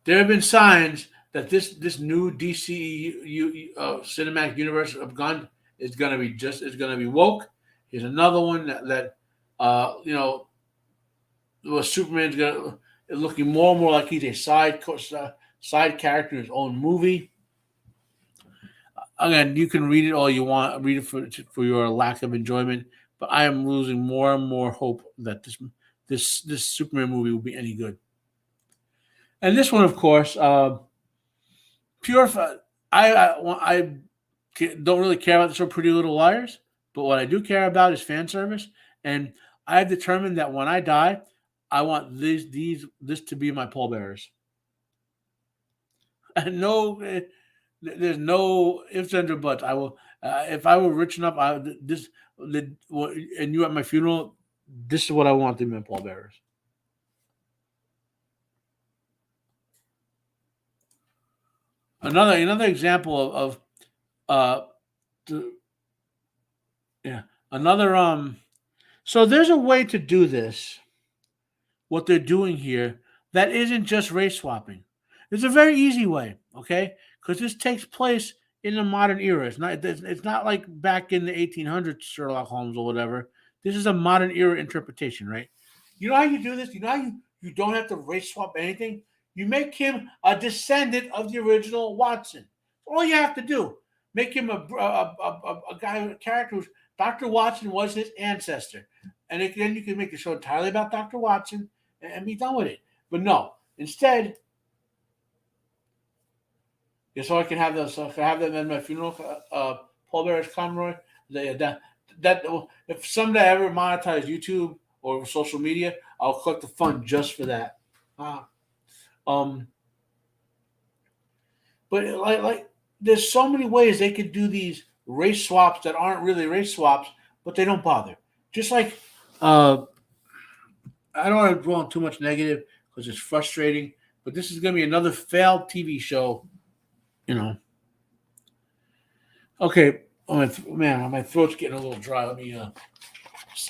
there have been signs that this new DC cinematic universe of Gunn is going to be woke. Here's another one that Superman's looking more and more like he's a side character in his own movie. Again, you can read it all you want. Read it for your lack of enjoyment, but I am losing more and more hope that this Superman movie will be any good. And this one, of course, pure. I don't really care about the show Pretty Little Liars, but what I do care about is fan service, and I have determined that when I die, I want this to be my pallbearers. And there's no ifs, ands, or buts. I will, if I were rich enough, and you at my funeral, this is what I want to be my pallbearers. Another example of so there's a way to do this. What they're doing here that isn't just race swapping. It's a very easy way, okay? Because this takes place in the modern era. It's not like back in the 1800s Sherlock Holmes or whatever. This is a modern era interpretation, right? You know how you do this? You know how you don't have to race swap anything? You make him a descendant of the original Watson. All you have to do. Make him a character who's Dr. Watson was his ancestor. And then you can make the show entirely about Dr. Watson and be done with it. But no, instead, so I can have them at my funeral, Paul Bear's Conroy. if someday I ever monetize YouTube or social media, I'll collect the fund just for that. Uh, um, but there's so many ways they could do these race swaps that aren't really race swaps, but they don't bother. Just like uh, I don't want to dwell on too much negative because it's frustrating. But this is going to be another failed TV show. You know. Okay. Oh, man, my throat's getting a little dry. Let me.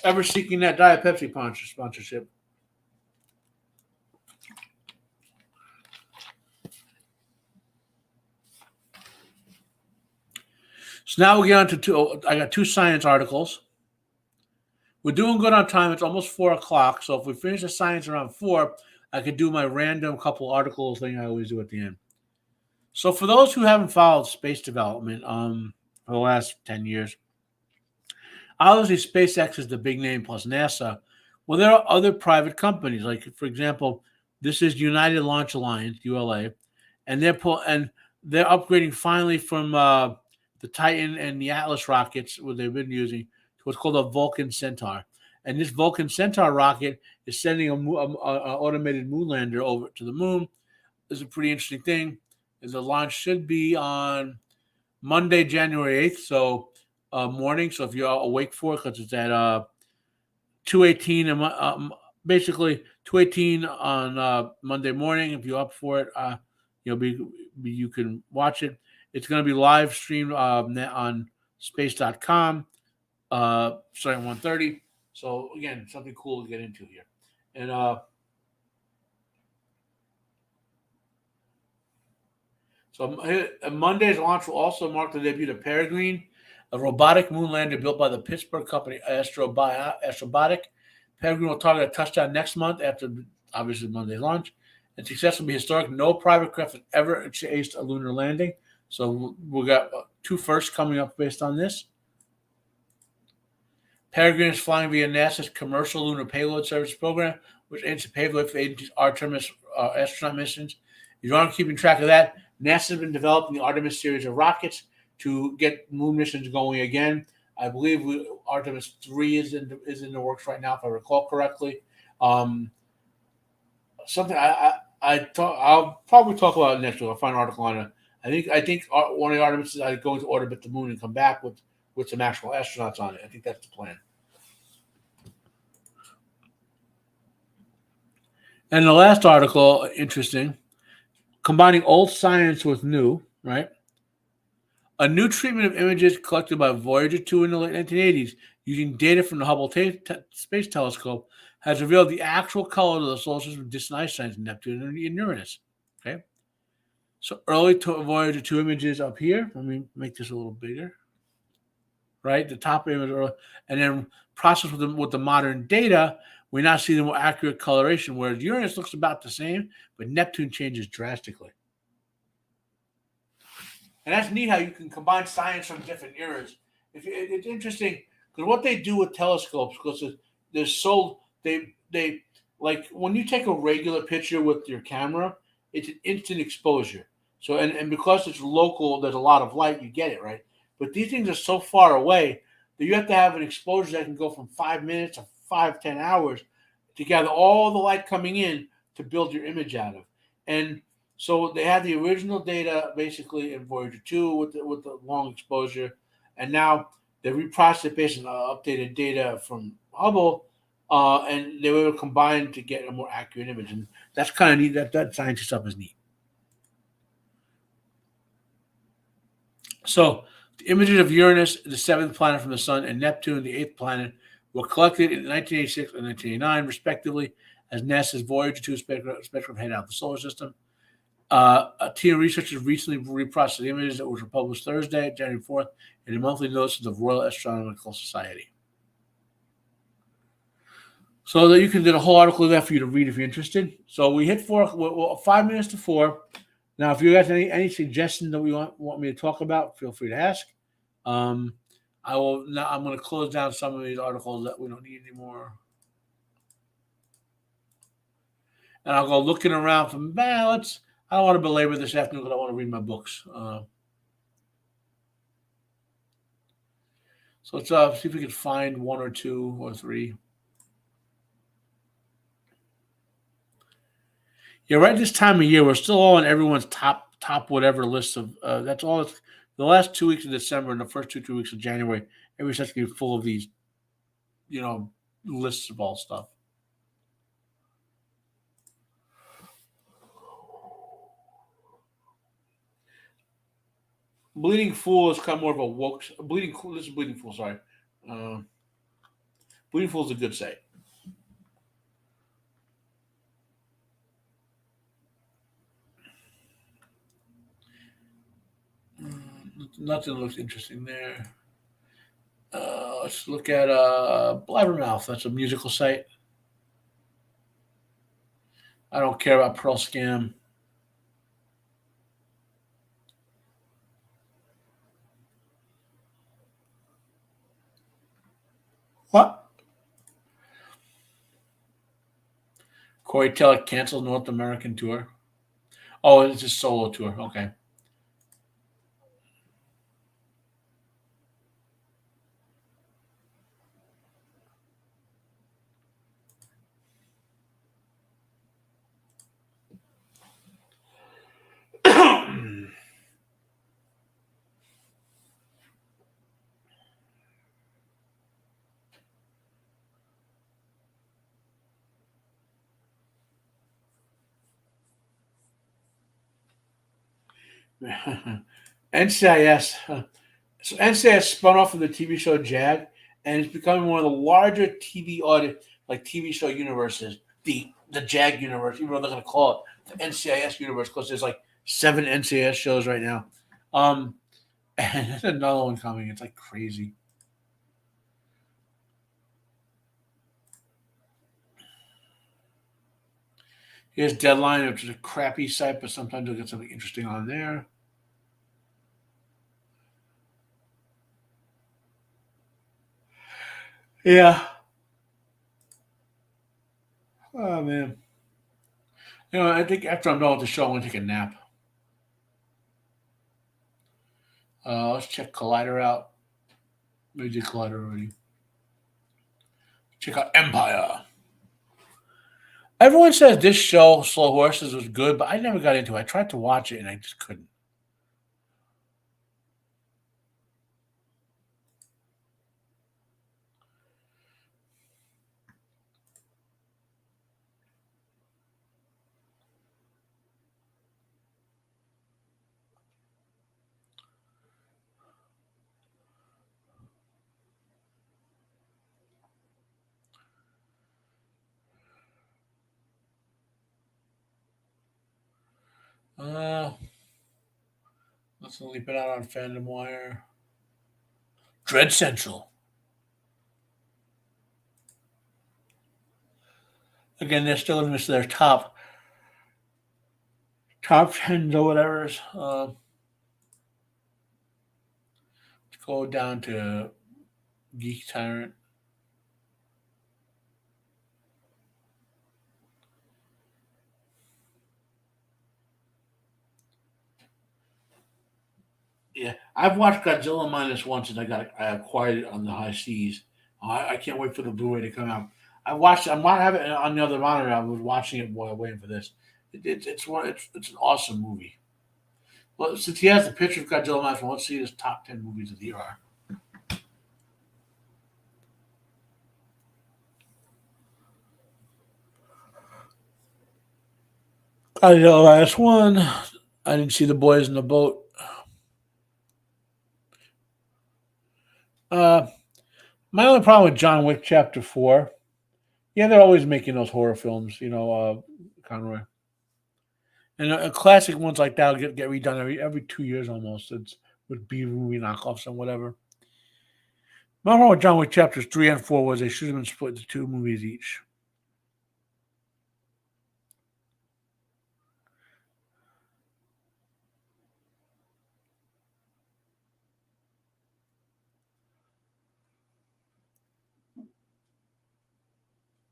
Ever seeking that Diet Pepsi sponsorship. So now we get on to two. I got two science articles. We're doing good on time. It's almost 4:00. So if we finish the science around 4, I could do my random couple articles thing I always do at the end. So for those who haven't followed space development for the last 10 years, obviously SpaceX is the big name plus NASA. Well, there are other private companies, like for example, this is United Launch Alliance (ULA), and they're upgrading finally from the Titan and the Atlas rockets, what they've been using, to what's called a Vulcan Centaur. And this Vulcan Centaur rocket is sending an automated moon lander over to the moon. This is a pretty interesting thing. The launch should be on Monday, January 8th, so morning. So if you're awake for it, because it's at 2:18, basically 2:18 on Monday morning. If you're up for it, you can watch it. It's going to be live streamed on space.com starting at 1:30. So again, something cool to get into here. And so Monday's launch will also mark the debut of Peregrine, a robotic moon lander built by the Pittsburgh company Astrobotic. Peregrine will target a touchdown next month after, obviously, Monday's launch. Its success will be historic. No private craft has ever chased a lunar landing. So we got two firsts coming up based on this. Peregrine is flying via NASA's Commercial Lunar Payload Service program, which aims to pave the way for the agency's Artemis astronaut missions. If you aren't keeping track of that, NASA has been developing the Artemis series of rockets to get moon missions going again. I believe Artemis 3 is in the works right now, if I recall correctly. Something I'll probably talk about it next week. I'll find an article on it. I think one of the Artemis is going to orbit the moon and come back with some actual astronauts on it. I think that's the plan. And the last article, interesting, combining old science with new, right? A new treatment of images collected by Voyager 2 in the late 1980s using data from the Hubble Space Telescope has revealed the actual color of the solar system distant ice giants Neptune and Uranus. Okay, so early Voyager 2 images up here. Let me make this a little bigger. Right, the top image, and then processed with the modern data, we now see the more accurate coloration, whereas Uranus looks about the same, but Neptune changes drastically. And that's neat how you can combine science from different eras. It's interesting because what they do with telescopes, because they like when you take a regular picture with your camera, it's an instant exposure. So and because it's local, there's a lot of light, you get it, right? But these things are so far away that you have to have an exposure that can go from 5 minutes to 5-10 hours to gather all the light coming in to build your image out of. And so they had the original data basically in Voyager 2 with the long exposure, and now they reprocessed it based on updated data from Hubble, and they were combined to get a more accurate image. And that's kind of neat. That science stuff is neat. So the images of Uranus, the seventh planet from the sun, and Neptune, the eighth planet, were collected in 1986 and 1989, respectively, as NASA's Voyager 2 spacecraft headed out the solar system. A team of researchers recently reprocessed the images that were published Thursday, January 4th, in the monthly notices of Royal Astronomical Society. So that you can do a whole article there for you to read if you're interested. So we hit 5 minutes to 4. Now, if you guys have any suggestions that we want me to talk about, feel free to ask. I'm going to close down some of these articles that we don't need anymore. And I'll go looking around for ballots. I don't want to belabor this afternoon because I want to read my books. So let's see if we can find one or two or three. Yeah, right this time of year, we're still all on everyone's top whatever list of. That's all. The last 2 weeks of December and the first 2 3 weeks of January, everybody's has to be full of these, you know, lists of all stuff. Bleeding Fool is kind of more of a woke. Bleeding Fool. This is Bleeding Fool. Sorry, uh, Bleeding Fool is a good site. Nothing looks interesting there. Let's look at Blabbermouth. That's a musical site. I don't care about Pearl Scam. What? Corey Taylor canceled North American tour. Oh, it's a solo tour. Okay. NCIS. So NCIS spun off from the TV show Jag, and it's becoming one of the larger TV audience, like TV show universes. The Jag universe, even though they're going to call it the NCIS universe, because there's like 7 NCIS shows right now. And there's another one coming. It's like crazy. Here's Deadline, which is a crappy site, but sometimes you'll get something interesting on there. Yeah. Oh man. I think after I'm done with the show, I'm gonna take a nap. Let's check Collider out. We did Collider already. Check out Empire. Everyone says this show, Slow Horses, was good, but I never got into it. I tried to watch it and I just couldn't. Uh, let's leap it out on Fandom Wire. Dread Central. Again, they're still in this their top 10s or whatever. Let's go down to Geek Tyrant. Yeah, I've watched Godzilla minus once, and I acquired it on the high seas. I can't wait for the Blu-ray to come out. I watched. I might have it on the other monitor. I was watching it while waiting for this. It's an awesome movie. Well, since he has the picture of Godzilla minus one, let's see his top 10 movies of the year are. Godzilla minus one. I didn't see the boys in the boat. Uh, my only problem with John Wick Chapter 4. Yeah, they're always making those horror films, Conroy. And classic ones like that will get redone every 2 years almost. It's with B movie knockoffs and whatever. My problem with John Wick Chapters 3 and 4 was they should have been split into 2 movies each.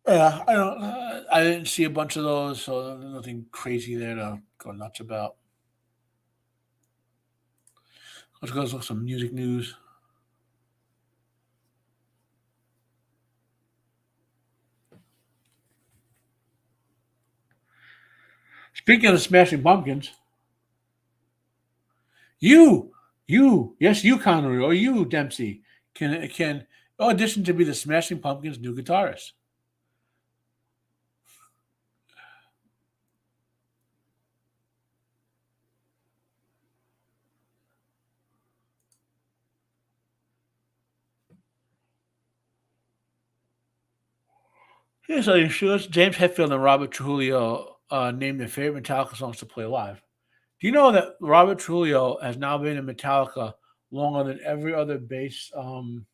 Yeah, I don't. I didn't see a bunch of those, so nothing crazy there to go nuts about. Let's go look some music news. Speaking of the Smashing Pumpkins, yes, you Connery or you Dempsey can audition to be the Smashing Pumpkins' new guitarist. Here's how you sure James Hetfield and Robert Trujillo named their favorite Metallica songs to play live. Do you know that Robert Trujillo has now been in Metallica longer than every other Metallica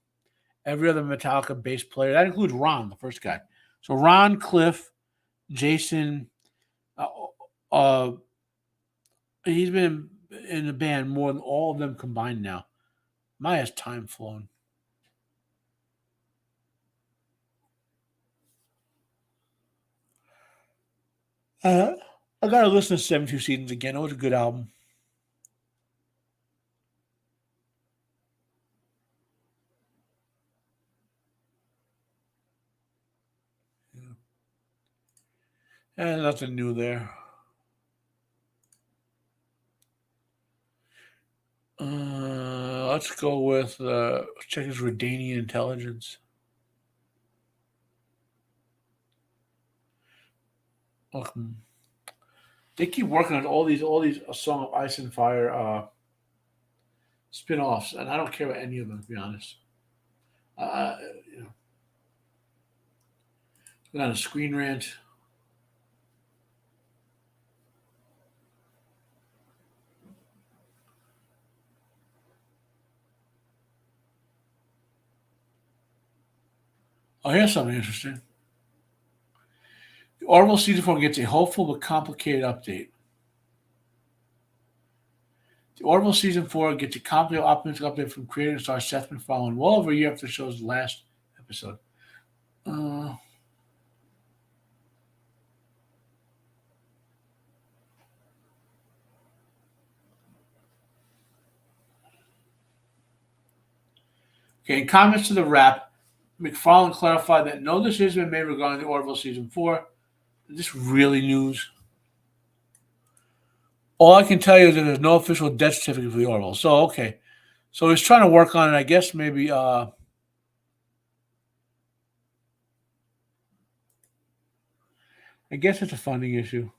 bass player? That includes Ron, the first guy. So Ron, Cliff, Jason, uh, uh, he's been in the band more than all of them combined now. My has time flown. Uh, I gotta listen to 72 Seasons again. It was a good album. And nothing new there. Let's go with check his Redanian intelligence. Look, they keep working on all these A Song of Ice and Fire spin-offs, and I don't care about any of them to be honest. Uh, you know, we got a Screen Rant. Oh, here's something interesting. The Orville season 4 gets a hopeful but complicated update. The Orville season 4 gets a complicated, optimistic update from creator and star Seth MacFarlane well over a year after the show's last episode. Uh, okay, in comments to the wrap, McFarlane clarified that no decision has been made regarding the Orville season 4. Is this really news? All I can tell you is that there's no official death certificate for the Orville. So, okay. So he's trying to work on it. I guess maybe I guess it's a funding issue.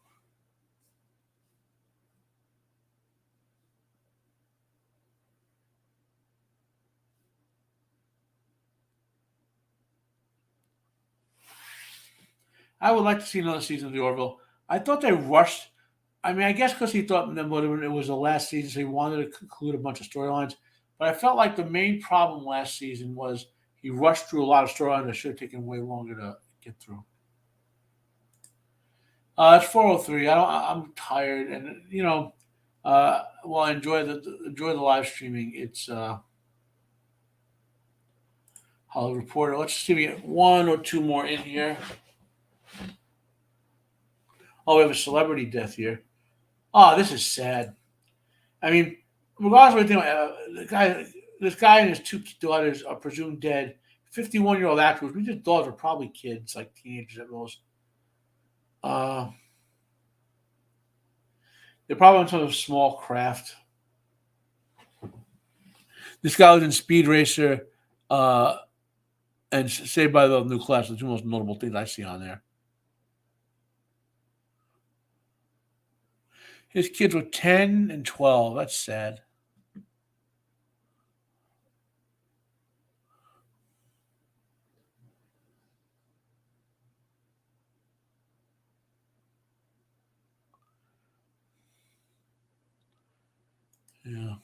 I would like to see another season of the Orville. I thought they rushed. I mean, I guess because he thought that it was the last season, so he wanted to conclude a bunch of storylines. But I felt like the main problem last season was he rushed through a lot of storylines that should have taken way longer to get through. It's 4:03. I'm tired, and well, enjoy the live streaming. It's Hollywood Reporter. Let's see, we get one or two more in here. Oh, we have a celebrity death here. Oh, this is sad. I mean, regardless of everything, this guy and his two daughters are presumed dead. 51-year-old actors. We just thought are probably kids, like teenagers at most. Uh, they're probably in some sort of small craft. This guy was in Speed Racer uh, and Saved by the New Class. The two most notable things I see on there. His kids were 10 and 12. That's sad. Yeah.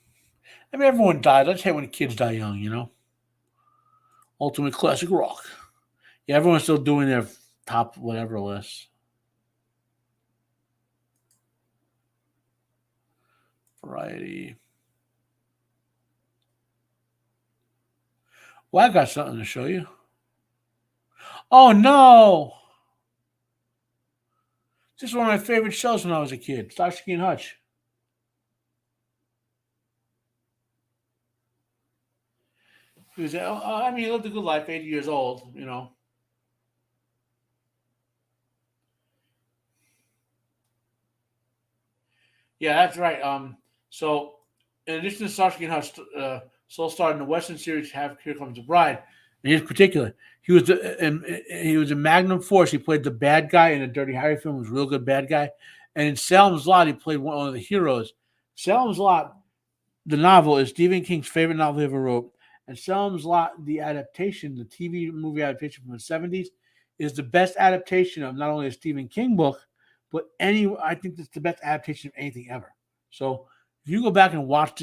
I mean, everyone died. I just hate when kids die young, you know? Ultimate Classic Rock. Yeah, everyone's still doing their top whatever list. Variety. Well, I got something to show you. Oh, no. This is one of my favorite shows when I was a kid. Starsky and Hutch. He was, I mean, he lived a good life, 80 years old, you know. Yeah, that's right. So in addition to Starsky and Hutch, Soul starred in the Western series "Have Here Comes the Bride." In his particular, he was a Magnum Force. He played the bad guy in the Dirty Harry film. He was a real good bad guy. And in Salem's Lot, he played one of the heroes. Salem's Lot, the novel, is Stephen King's favorite novel he ever wrote. And Salem's Lot, the adaptation, the TV movie adaptation from the 70s, is the best adaptation of not only a Stephen King book, but I think it's the best adaptation of anything ever. So if you go back and watch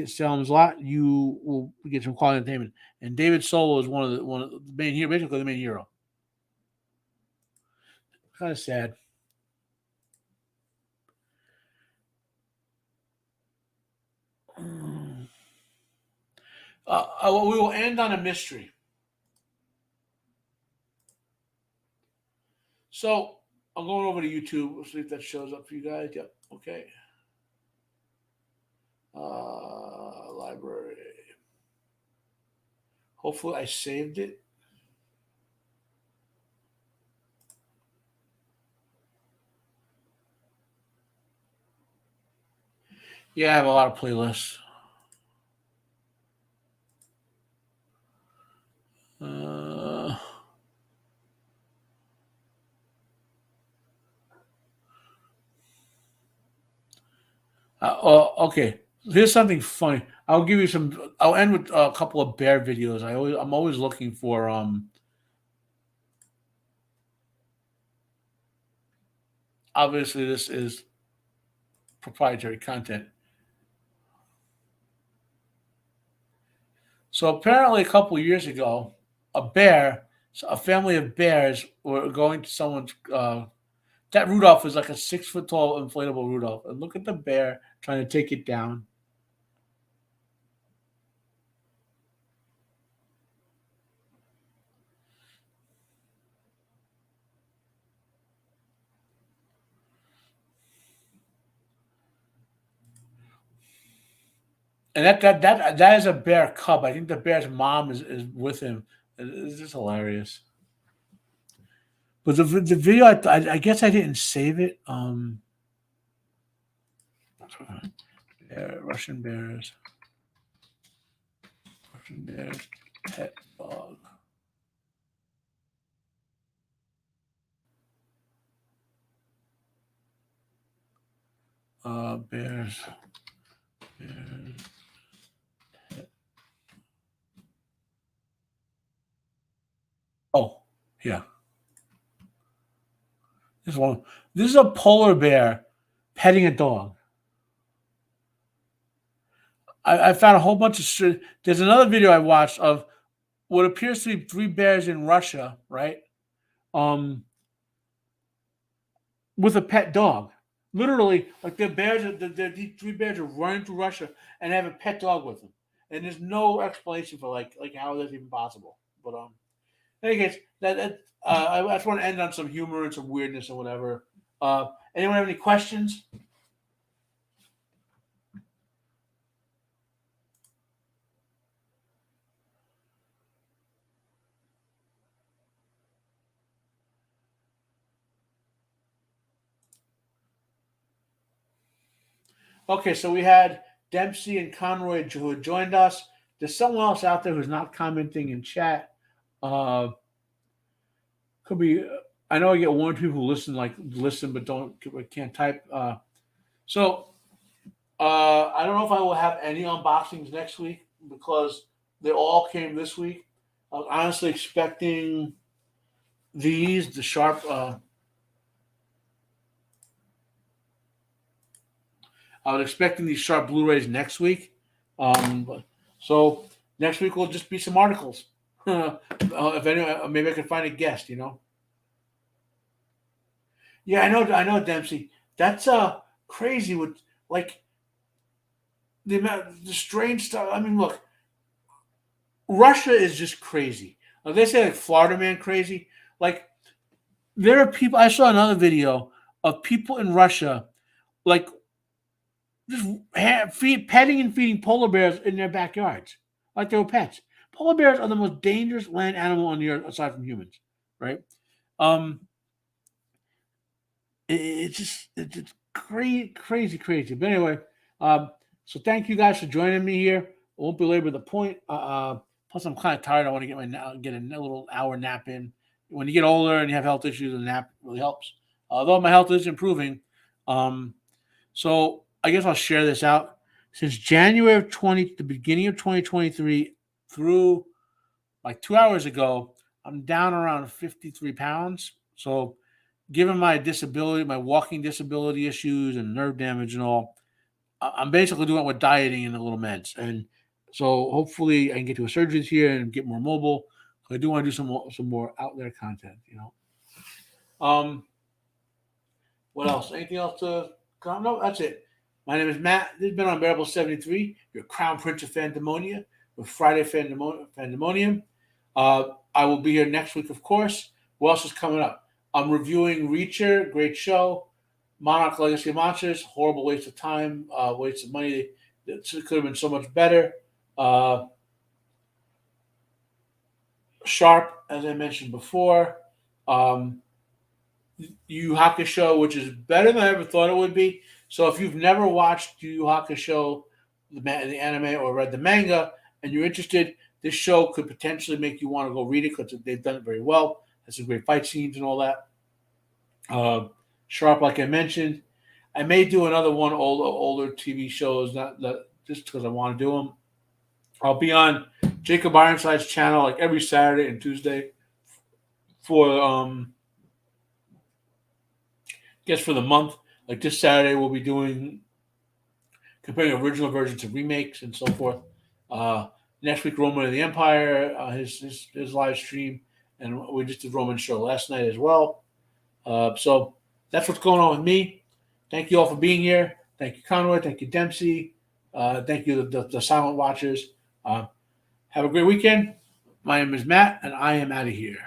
Salem's Lot, you will get some quality entertainment. And David Solo is one of the main hero, basically the main hero. Kind of sad. We will end on a mystery. So I'm going over to YouTube. We'll see if that shows up for you guys. Yep. Okay. Library. Hopefully I saved it. Yeah, I have a lot of playlists. Okay. Here's something funny. I'll give you some. I'll end with a couple of bear videos. I'm always looking for. Obviously, this is proprietary content. So apparently, a couple of years ago, a family of bears, were going to someone's. That Rudolph is like a 6 foot tall inflatable Rudolph, and look at the bear trying to take it down. And that is a bear cub. I think the bear's mom is with him. It's just hilarious. But the video, I guess I didn't save it. Russian bears, Russian bears, pet dog. Bears, bears. Oh, yeah. This one. This is a polar bear petting a dog. I found a whole bunch of. There's another video I watched of what appears to be three bears in Russia, right? Um, with a pet dog. Literally, like these three bears are running through Russia and have a pet dog with them, and there's no explanation for like how that's even possible. But in any case, I just want to end on some humor and some weirdness or whatever. Anyone have any questions? Okay, so we had Dempsey and Conroy who had joined us. There's someone else out there who's not commenting in chat. Uh, could be. I know I get one or two people who listen but can't type. So I don't know if I will have any unboxings next week because they all came this week. I was honestly expecting the sharp. I was expecting these sharp Blu-rays next week. So next week will just be some articles. If anyone, maybe I could find a guest. Yeah, I know, Dempsey. That's crazy with like the strange stuff. I mean, look, Russia is just crazy. Like they say, like Florida man crazy. Like there are people. I saw another video of people in Russia, like just petting and feeding polar bears in their backyards, like they were pets. Polar bears are the most dangerous land animal on the earth aside from humans, right? Um, it's crazy. But anyway, so thank you guys for joining me here. I won't belabor the point. Plus, I'm kind of tired. I want to get a little hour nap in. When you get older and you have health issues, a nap really helps. Although my health is improving, so I guess I'll share this out. Since January of the beginning of 2023 through like 2 hours ago, I'm down around 53 pounds. So, given my disability, my walking disability issues and nerve damage and all, I'm basically doing it with dieting and a little meds. And so, hopefully, I can get to a surgery this year and get more mobile. I do want to do some more out there content. What else? Anything else to comment? No, that's it. My name is Matt. This has been Unbearable 73, your Crown Prince of Fandemonia with Friday Fandemonium. I will be here next week, of course. What else is coming up? I'm reviewing Reacher, great show. Monarch Legacy of Monsters, horrible waste of time, waste of money. It could have been so much better. Sharp, as I mentioned before. Yu Hakusho, which is better than I ever thought it would be. So if you've never watched Yu Hakusho, the anime, or read the manga, and you're interested, this show could potentially make you want to go read it because they've done it very well. Has some great fight scenes and all that. Sharp, like I mentioned. I may do another one, older TV shows, not just because I want to do them. I'll be on Jacob Ironside's channel like every Saturday and Tuesday for for the month. Like this Saturday, we'll be comparing original versions to remakes and so forth. Next week, Roman of the Empire, his live stream, and we just did Roman's show last night as well. So that's what's going on with me. Thank you all for being here. Thank you, Conroy. Thank you, Dempsey. Thank you, the silent watchers. Have a great weekend. My name is Matt, and I am out of here.